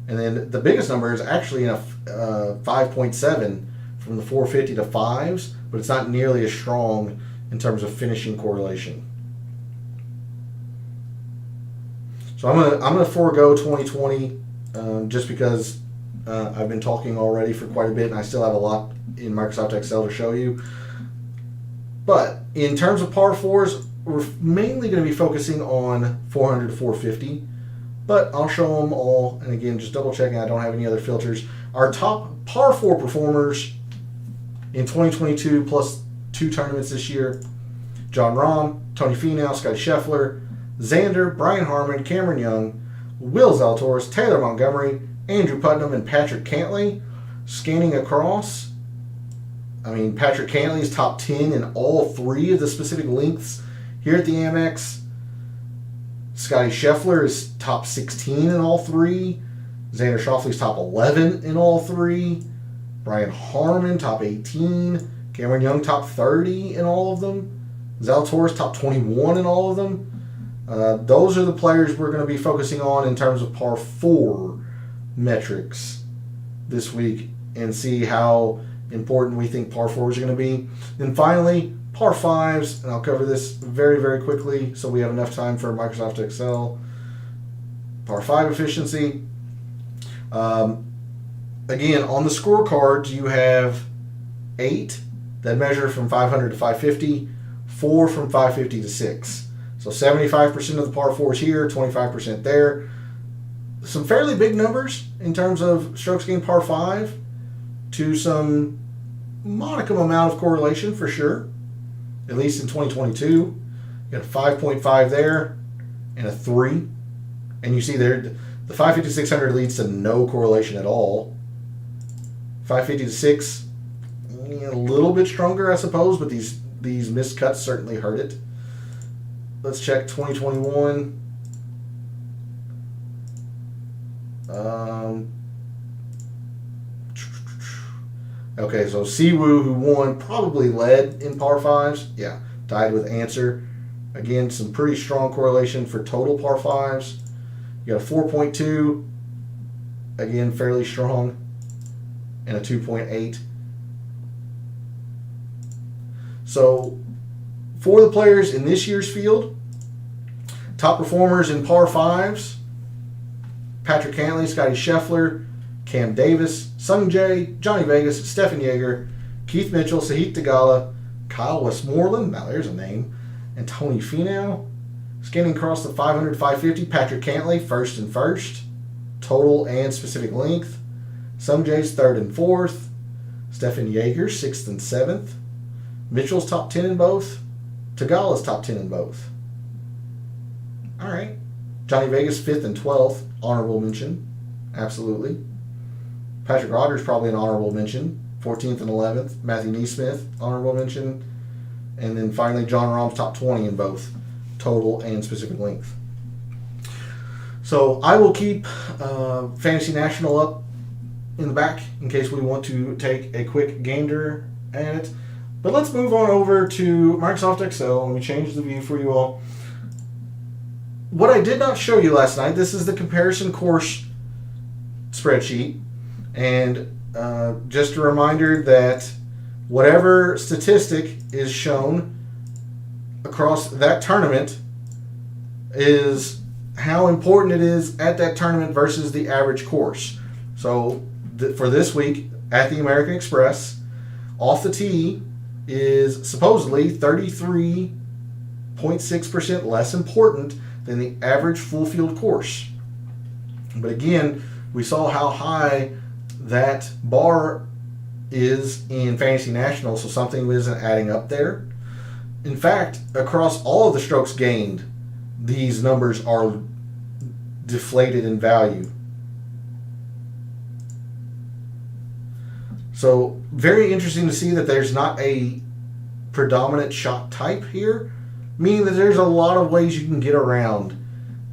And then the biggest number is actually in a 5.7 from the 450 to 5s, but it's not nearly as strong in terms of finishing correlation. So I'm gonna forego 2020 just because I've been talking already for quite a bit, and I still have a lot in Microsoft Excel to show you. But in terms of par fours, we're mainly going to be focusing on 400 to 450. But I'll show them all, and again, just double checking I don't have any other filters. Our top par four performers in 2022 plus 2 tournaments this year: Jon Rahm, Tony Finau, Scotty Scheffler, Xander, Brian Harman, Cameron Young, Will Zalatoris, Taylor Montgomery, Andrew Putnam, and Patrick Cantlay. Scanning across, I mean, Patrick Cantlay is top 10 in all 3 of the specific lengths here at the Amex. Scotty Scheffler is top 16 in all 3. Xander Schauffele's top 11 in all 3. Brian Harman, top 18. Cameron Young, top 30 in all of them. Zalatoris, top 21 in all of them. Those are the players we're going to be focusing on in terms of par 4 metrics this week, and see how important we think par 4s are going to be. Then finally, par 5s, and I'll cover this very, very quickly so we have enough time for Microsoft Excel. Par 5 efficiency. Again, on the scorecards, you have 8 that measure from 500 to 550, 4 from 550 to 6. So 75% of the par 4s here, 25% there. Some fairly big numbers in terms of strokes gained par 5 to some modicum amount of correlation for sure, at least in 2022. You got a 5.5 there and a 3. And you see there, the 550 to 600 leads to no correlation at all. 550 to 6, a little bit stronger, I suppose, but these missed cuts certainly hurt it. Let's check 2021. Okay, so Siwoo, who won, probably led in par 5s. Yeah, tied with Answer. Again, some pretty strong correlation for total par 5s. You got a 4.2. Again, fairly strong. And a 2.8. So, for the players in this year's field, top performers in par 5s: Patrick Cantlay, Scotty Scheffler, Cam Davis, Sung Jae, Johnny Vegas, Stephan Jaeger, Keith Mitchell, Sahith Theegala, Kyle Westmoreland, now there's a name, and Tony Finau. Scanning across the 500 550, Patrick Cantlay, first and first, total and specific length. Sung Jae's 3rd and 4th. Stephan Jaeger, 6th and 7th. Mitchell's top 10 in both. Theegala's top 10 in both. All right. Johnny Vegas, 5th and 12th, honorable mention. Absolutely. Patrick Rodgers, probably an honorable mention. 14th and 11th. Matthew Neesmith, honorable mention. And then finally, Jon Rahm's top 20 in both total and specific length. So I will keep Fantasy National up in the back in case we want to take a quick gander at it. But let's move on over to Microsoft Excel. Let me change the view for you all. What I did not show you last night, this is the comparison course spreadsheet. And just a reminder that whatever statistic is shown across that tournament is how important it is at that tournament versus the average course. So for this week at the American Express, off the tee is supposedly 33.6% less important than the average full field course. But again, we saw how high that bar is in Fantasy National, so something isn't adding up there. In fact, across all of the strokes gained, these numbers are deflated in value. So very interesting to see that there's not a predominant shot type here, meaning that there's a lot of ways you can get around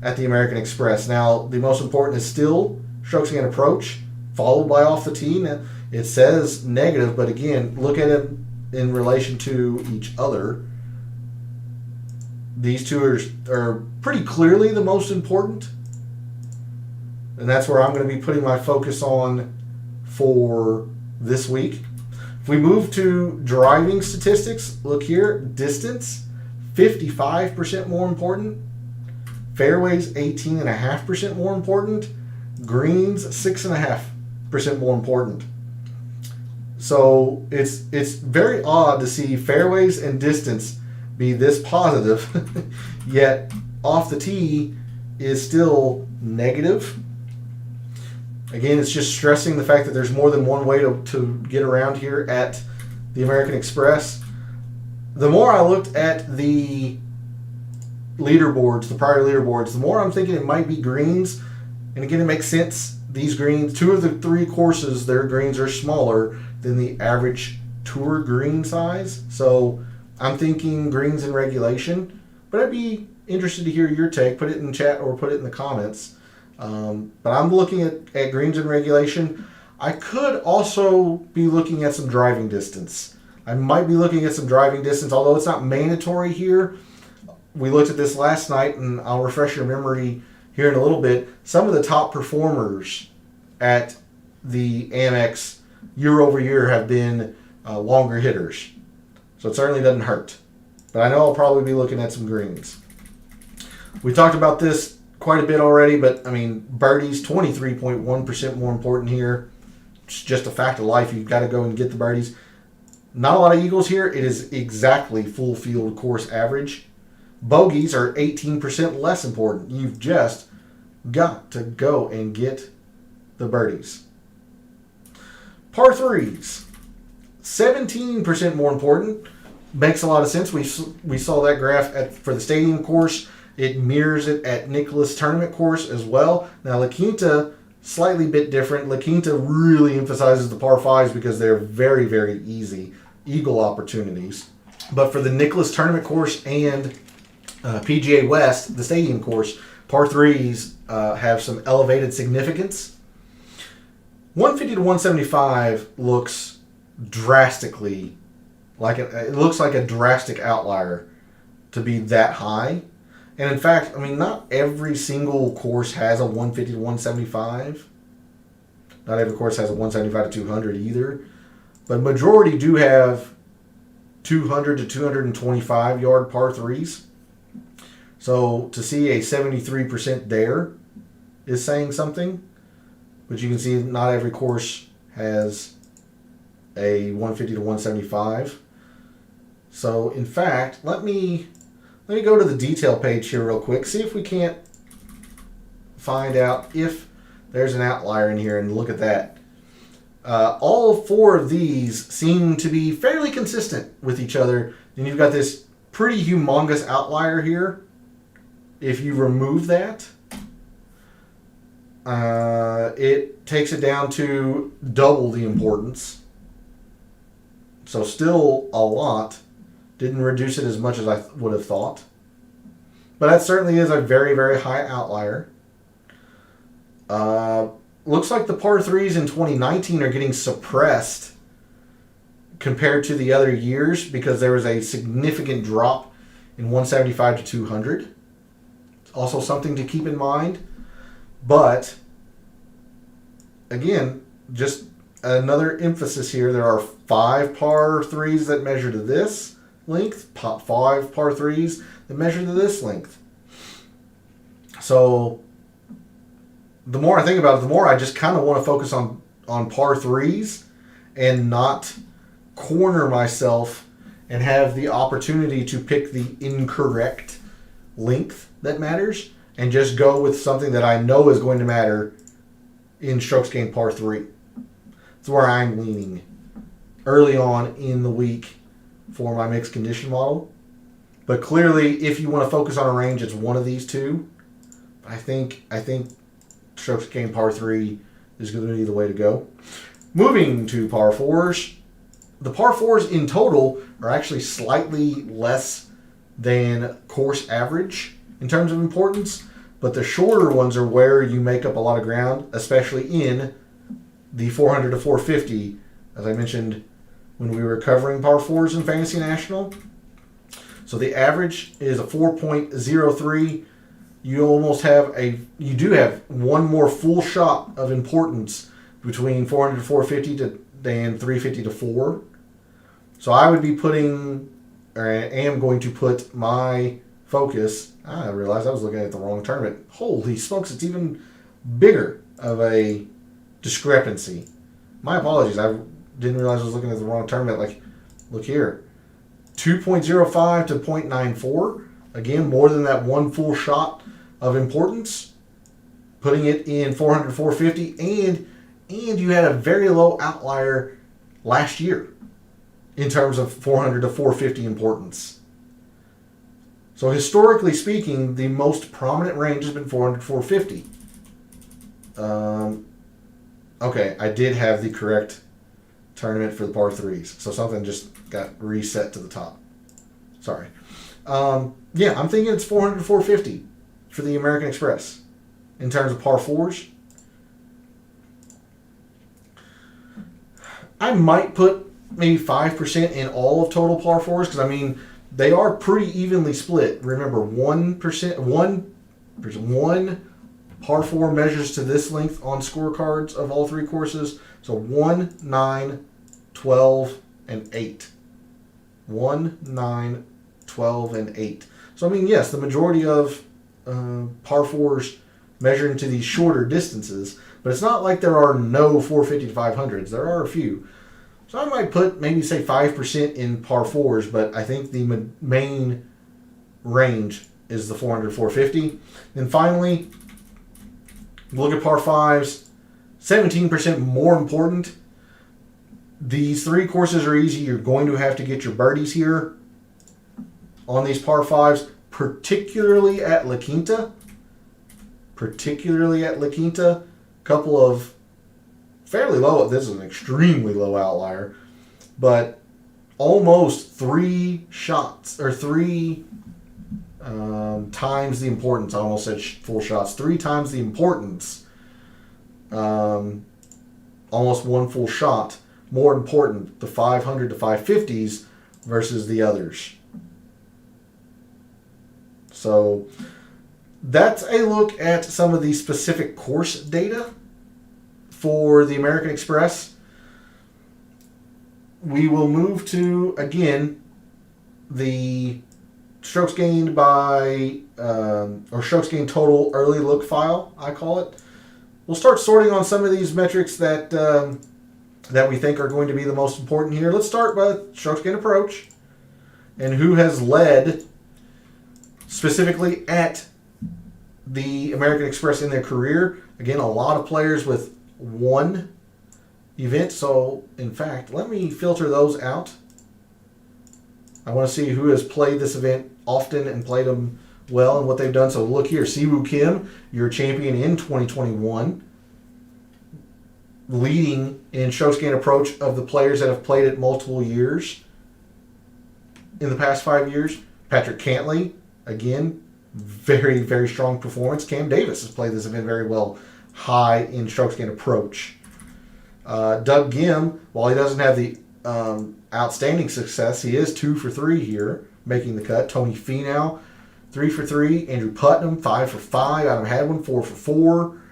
at the American Express. Now, the most important is still strokes gained approach, followed by off the tee. Now, It says negative, but again, look at it in relation to each other. These two are pretty clearly the most important. And that's where I'm going to be putting my focus on for this week. If we move to driving statistics, look here, distance, 55% more important. Fairways, 18.5% more important. Greens, 6.5% more important. So it's very odd to see fairways and distance be this positive, yet off the tee is still negative. Again, it's just stressing the fact that there's more than one way to get around here at the American Express. The more I looked at the leaderboards, the prior leaderboards, the more I'm thinking it might be greens. And again, it makes sense. These greens, 2 of the 3 courses, their greens are smaller than the average tour green size. So I'm thinking greens in regulation. But I'd be interested to hear your take. Put it in chat or put it in the comments. But I'm looking at greens in regulation. I could also be looking at some driving distance. I might be looking at some driving distance, although it's not mandatory here. We looked at this last night, and I'll refresh your memory here in a little bit. Some of the top performers at the Amex year over year have been longer hitters. So it certainly doesn't hurt. But I know I'll probably be looking at some greens. We talked about this quite a bit already, but I mean, birdies, 23.1% more important here. It's just a fact of life. You've got to go and get the birdies. Not a lot of eagles here. It is exactly full field course average. Bogeys are 18% less important. You've just got to go and get the birdies. Par 3s, 17% more important. Makes a lot of sense. We saw that graph for the stadium course. It mirrors it at Nicklaus Tournament course as well. Now, La Quinta, slightly bit different. La Quinta really emphasizes the par 5s because they're very, very easy eagle opportunities. But for the Nicklaus Tournament course and PGA West, the stadium course, par 3s have some elevated significance. 150 to 175 looks drastically like it looks like a drastic outlier to be that high. And in fact, I mean, not every single course has a 150 to 175. Not every course has a 175 to 200 either. But majority do have 200 to 225 yard par 3s. So to see a 73% there is saying something. But you can see not every course has a 150 to 175. So in fact, let me go to the detail page here real quick. See if we can't find out if there's an outlier in here and look at that. All 4 of these seem to be fairly consistent with each other. And you've got this pretty humongous outlier here. If you remove that, it takes it down to double the importance. So still a lot. Didn't reduce it as much as I would have thought. But that certainly is a very, very high outlier. Looks like the par 3s in 2019 are getting suppressed compared to the other years because there was a significant drop in 175 to 200. Also something to keep in mind. But, again, just another emphasis here. There are 5 par 3s that measure to this length, 5 par 3s that measure to this length. So, the more I think about it, the more I just kind of want to focus on par 3s and not corner myself and have the opportunity to pick the incorrect length that matters and just go with something that I know is going to matter in strokes gained par 3. That's where I'm leaning early on in the week for my mixed condition model. But clearly, if you want to focus on a range, it's one of these two. I think strokes gained par 3 is going to be the way to go. Moving to par 4s. The par 4s in total are actually slightly less than course average in terms of importance, but the shorter ones are where you make up a lot of ground, especially in the 400 to 450, as I mentioned when we were covering par 4s in Fantasy National. So the average is a 4.03. You do have one more full shot of importance between 400 to 450 than 350 to 4. So I would be am going to put my focus. I realized I was looking at the wrong tournament. Holy smokes, it's even bigger of a discrepancy. My apologies. I didn't realize I was looking at the wrong tournament. Like, look here. 2.05 to 0.94. Again, more than that one full shot of importance. Putting it in 400 to 450. And you had a very low outlier last year in terms of 400 to 450 importance. So historically speaking, the most prominent range has been 400 to 450. Okay, I did have the correct tournament for the par 3s. So something just got reset to the top. Sorry. Yeah, I'm thinking it's 400 to 450 for the American Express in terms of par 4s. I might put maybe 5% in all of total par 4s because, I mean, they are pretty evenly split. Remember, 1% par 4 measures to this length on scorecards of all three courses. So 1, 9, 12, and 8. 1, 9, 12, and 8. So, I mean, yes, the majority of par 4s measure into these shorter distances, but it's not like there are no 450 to 500s. There are a few. So I might put maybe say 5% in par 4s, but I think the main range is the 400 450. Then finally, look at par 5s. 17% more important. These three courses are easy. You're going to have to get your birdies here on these par 5s, particularly at La Quinta. Couple of fairly low. This is an extremely low outlier, but almost 3 shots or 3 times the importance. I almost said full shots. 3 times the importance. Almost one full shot more important, the 500 to 550s versus the others. So that's a look at some of the specific course data for the American Express. We will move to, again, the strokes gained by, or strokes gained total early look file, I call it. We'll start sorting on some of these metrics that we think are going to be the most important here. Let's start by strokes gained approach and who has led specifically at the American Express in their career. Again, a lot of players with one event. So, in fact, let me filter those out. I want to see who has played this event often and played them well and what they've done. So, look here. Siwoo Kim, your champion in 2021. Leading in strokes gained approach of the players that have played it multiple years in the past 5 years. Patrick Cantlay, again, very, very strong performance. Cam Davis has played this event very well, high in strokes gained approach. Doug Gim, while he doesn't have the outstanding success, he is 2 for 3 here, making the cut. Tony Finau, 3 for 3. Andrew Putnam, 5 for 5. Adam Hadwin, 4 for 4.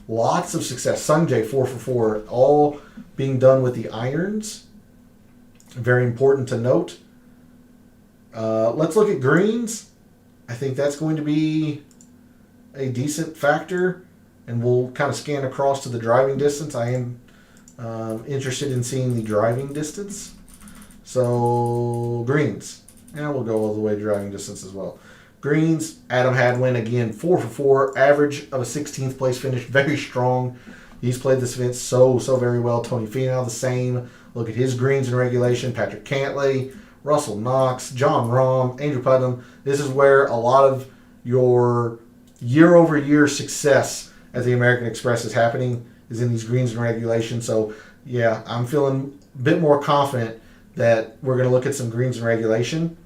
Lots of success. Sungjae, 4 for 4. All being done with the irons. Very important to note. Let's look at greens. I think that's going to be a decent factor. And we'll kind of scan across to the driving distance. I am interested in seeing the driving distance. So, greens. And we'll go all the way to driving distance as well. Greens, Adam Hadwin, again, 4 for 4. Average of a 16th place finish. Very strong. He's played this event so very well. Tony Finau, the same. Look at his greens in regulation. Patrick Cantlay, Russell Knox, John Rahm, Andrew Putnam. This is where a lot of your year-over-year success at the American Express is happening, is in these greens in regulation. So, yeah, I'm feeling a bit more confident that we're going to look at some greens in regulation.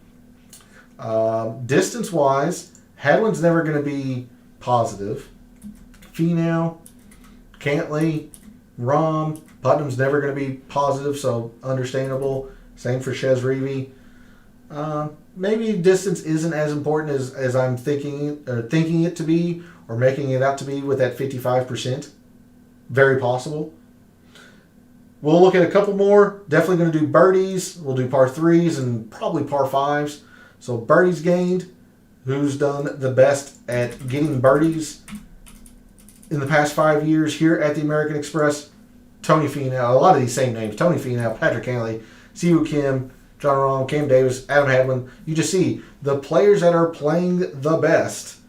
Distance-wise, Hadwin's never going to be positive. Finau, Cantlay, Rahm. Putnam's never going to be positive, so understandable. Same for Chez Reavie. Maybe distance isn't as important as I'm thinking it to be, or making it out to be with that 55%. Very possible. We'll look at a couple more. Definitely going to do birdies. We'll do par 3s and probably par 5s. So birdies gained. Who's done the best at getting birdies in the past 5 years here at the American Express? Tony Finau. A lot of these same names. Tony Finau, Patrick Cantlay, Siwoo Kim, Jon Rahm, Cam Davis, Adam Hadwin. You just see the players that are playing the best.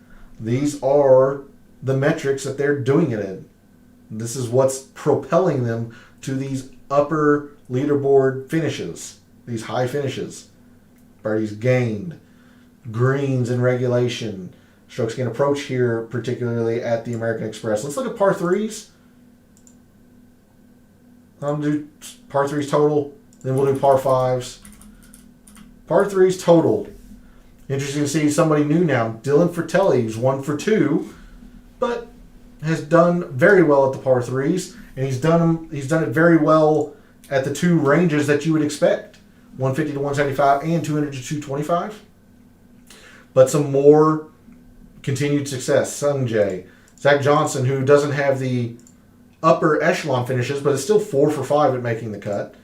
These are the metrics that they're doing it in. This is what's propelling them to these upper leaderboard finishes, these high finishes. Birdies gained, greens in regulation, strokes gained approach here, particularly at the American Express. Let's look at par 3s. I'm going to do par 3s total, then we'll do par 5s. Par 3s total. Interesting to see somebody new now. Dylan Fratelli, who's 1 for 2, but has done very well at the par 3s, and he's done it very well at the 2 ranges that you would expect, 150 to 175 and 200 to 225. But some more continued success. Sung Jae, Zach Johnson, who doesn't have the upper echelon finishes, but is still 4 for 5 at making the cut.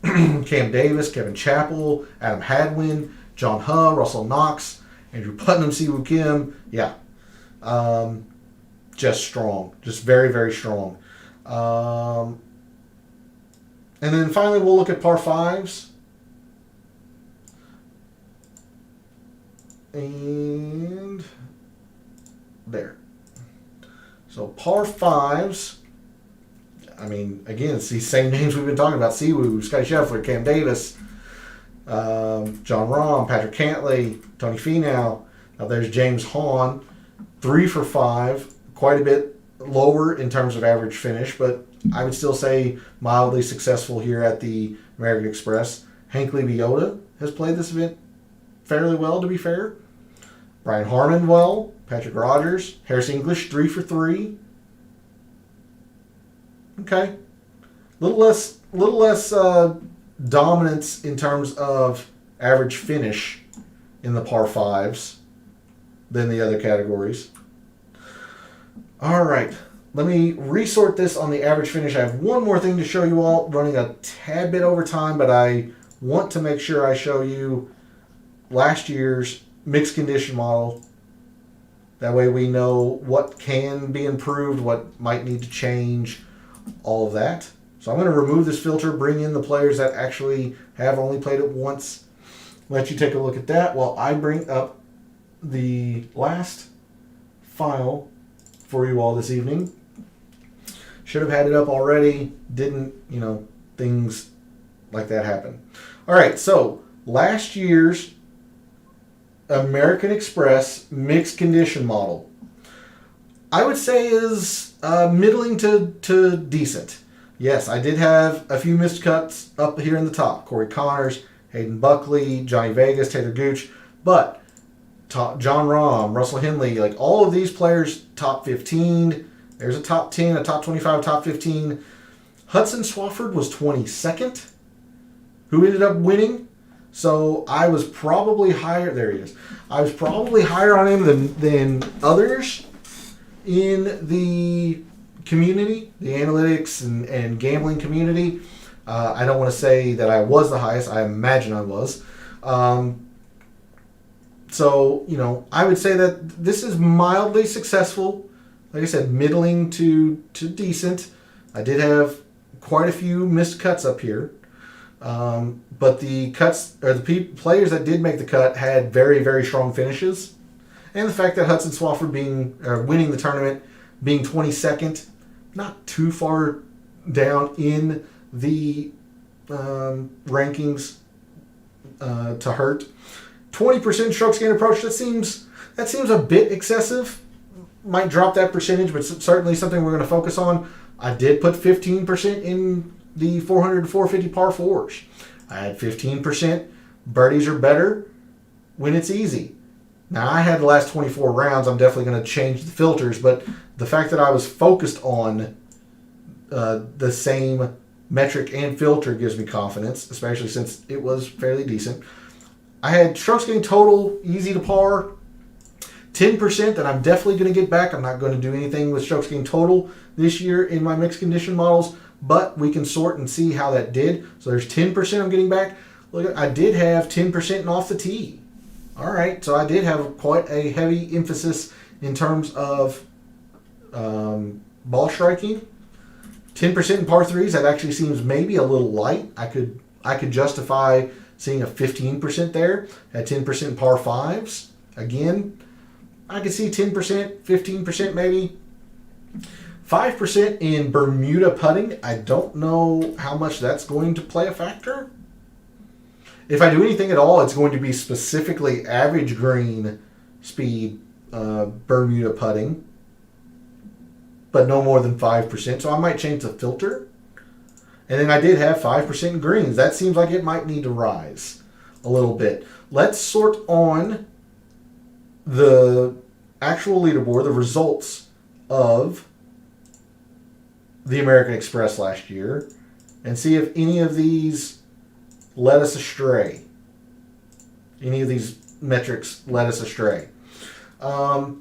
Cam Davis, Kevin Chappell, Adam Hadwin, John Huh, Russell Knox, Andrew Putnam, Siwoo Kim. Yeah. Just strong. Just very, very strong. And then finally, we'll look at par 5s. And there. So par 5s. I mean, again, it's these same names we've been talking about. Siwoo, Scotty Scheffler, Cam Davis, Jon Rahm, Patrick Cantlay, Tony Finau. Now there's James Hahn, 3 for 5. Quite a bit lower in terms of average finish, but I would still say mildly successful here at the American Express. Hankley Biota has played this event fairly well, to be fair. Brian Harman well. Patrick Rogers. Harris English, 3 for 3. Okay. Little less dominance in terms of average finish in the par 5s than the other categories. All right. Let me resort this on the average finish. I have one more thing to show you all, running a tad bit over time, but I want to make sure I show you last year's mixed condition model. That way we know what can be improved, what might need to change, all of that. So I'm going to remove this filter, bring in the players that actually have only played it once. Let you take a look at that while I bring up the last file for you all this evening. Should have had it up already. Didn't, things like that happen. All right, so last year's American Express mixed condition model, I would say is middling to decent. Yes, I did have a few missed cuts up here in the top. Corey Connors, Hayden Buckley, Johnny Vegas, Taylor Gooch, but Jon Rahm, Russell Henley, like all of these players, top 15. There's a top 10, a top 25, top 15. Hudson Swafford was 22nd, who ended up winning. So I was probably higher. There he is. I was probably higher on him than others in the community, the analytics and gambling community. I don't want to say that I was the highest. I imagine I was. So, I would say that this is mildly successful. Like I said, middling to decent. I did have quite a few missed cuts up here. But the cuts, or the players that did make the cut had very, very strong finishes. And the fact that Hudson Swafford winning the tournament, being 22nd, not too far down in the rankings to hurt. 20% strokes gained approach, that seems a bit excessive. Might drop that percentage, but certainly something we're going to focus on. I did put 15% in the 400 to 450 par 4s. I had 15%. Birdies are better when it's easy. Now, I had the last 24 rounds. I'm definitely going to change the filters, but the fact that I was focused on the same metric and filter gives me confidence, especially since it was fairly decent. I had strokes gained total, easy to par, 10% that I'm definitely going to get back. I'm not going to do anything with strokes gained total this year in my mixed condition models, but we can sort and see how that did. So there's 10% I'm getting back. Look, I did have 10% in off the tee. All right, so I did have quite a heavy emphasis in terms of ball striking. 10% in par threes, that actually seems maybe a little light. I could justify seeing a 15% there. Had 10% in par fives. Again, I could see 10%, 15% maybe. 5% in Bermuda putting. I don't know how much that's going to play a factor. If I do anything at all, it's going to be specifically average green speed Bermuda putting, but no more than 5%. So I might change the filter. And then I did have 5% in greens. That seems like it might need to rise a little bit. Let's sort on the actual leaderboard, the results of the American Express last year, and see if any of these led us astray. Any of these metrics led us astray. I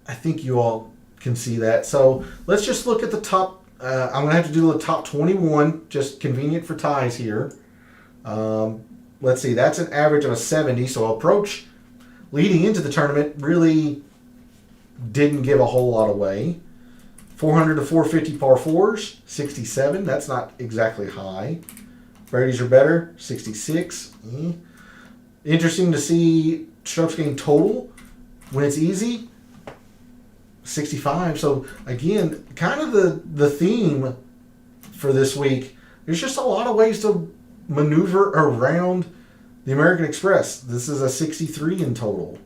think you all can see that. So let's just look at the top. I'm going to have to do the top 21, just convenient for ties here. Let's see, that's an average of a 70, so approach leading into the tournament really didn't give a whole lot away. 400 to 450 par 4s, 67, that's not exactly high. Birdies are better, 66. Interesting to see strokes gained total when it's easy, 65. So again, kind of the theme for this week, there's just a lot of ways to maneuver around the American Express. This is a 63 in total.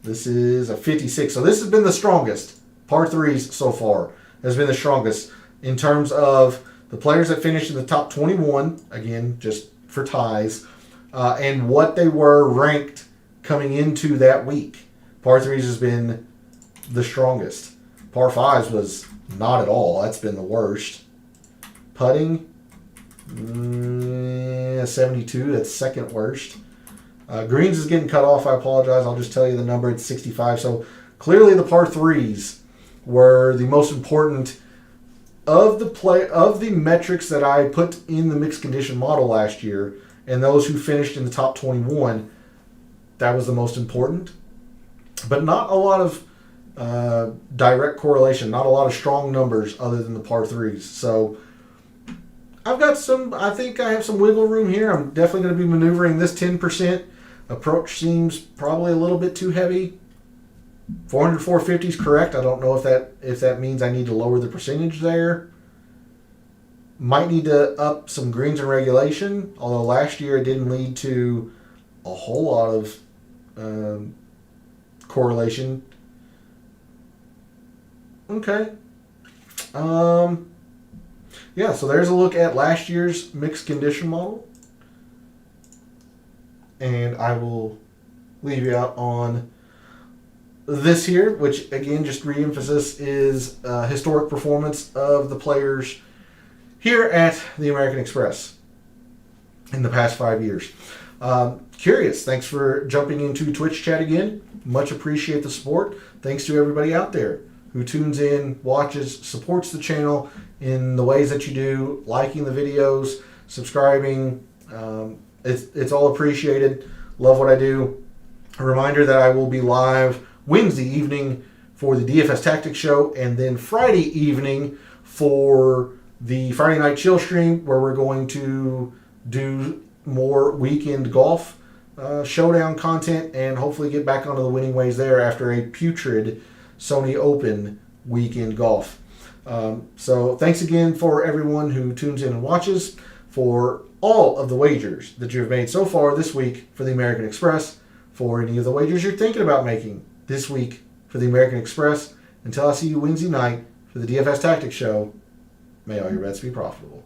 This is a 56. So this has been the strongest. Par threes so far has been the strongest in terms of the players that finished in the top 21, again, just for ties, and what they were ranked coming into that week. Par threes has been the strongest. Par fives was not at all. That's been the worst. Putting, 72. That's second worst. Greens is getting cut off. I apologize. I'll just tell you the number. It's 65. So clearly the par threes were the most important of the metrics that I put in the mixed condition model last year, and those who finished in the top 21. That was the most important, but not a lot of direct correlation, not a lot of strong numbers other than the par threes. So I've got I think I have some wiggle room here. I'm definitely going to be maneuvering this 10%. Approach seems probably a little bit too heavy. 400, 450 is correct. I don't know if that means I need to lower the percentage there. Might need to up some greens and regulation, although last year it didn't lead to a whole lot of correlation. Okay. Yeah, so there's a look at last year's mixed condition model. And I will leave you out on this here, which again, just re-emphasis, is historic performance of the players here at the American Express in the past 5 years. Curious, thanks for jumping into Twitch chat again. Much appreciate the support. Thanks to everybody out there who tunes in, watches, supports the channel in the ways that you do, liking the videos, subscribing. It's all appreciated. Love what I do. A reminder that I will be live Wednesday evening for the DFS Tactics show, and then Friday evening for the Friday Night Chill stream, where we're going to do more weekend golf showdown content and hopefully get back onto the winning ways there after a putrid Sony Open weekend golf. So thanks again for everyone who tunes in and watches, for all of the wagers that you have made so far this week for the American Express, for any of the wagers you're thinking about making this week for the American Express. Until I see you Wednesday night for the DFS Tactics show, may all your bets be profitable.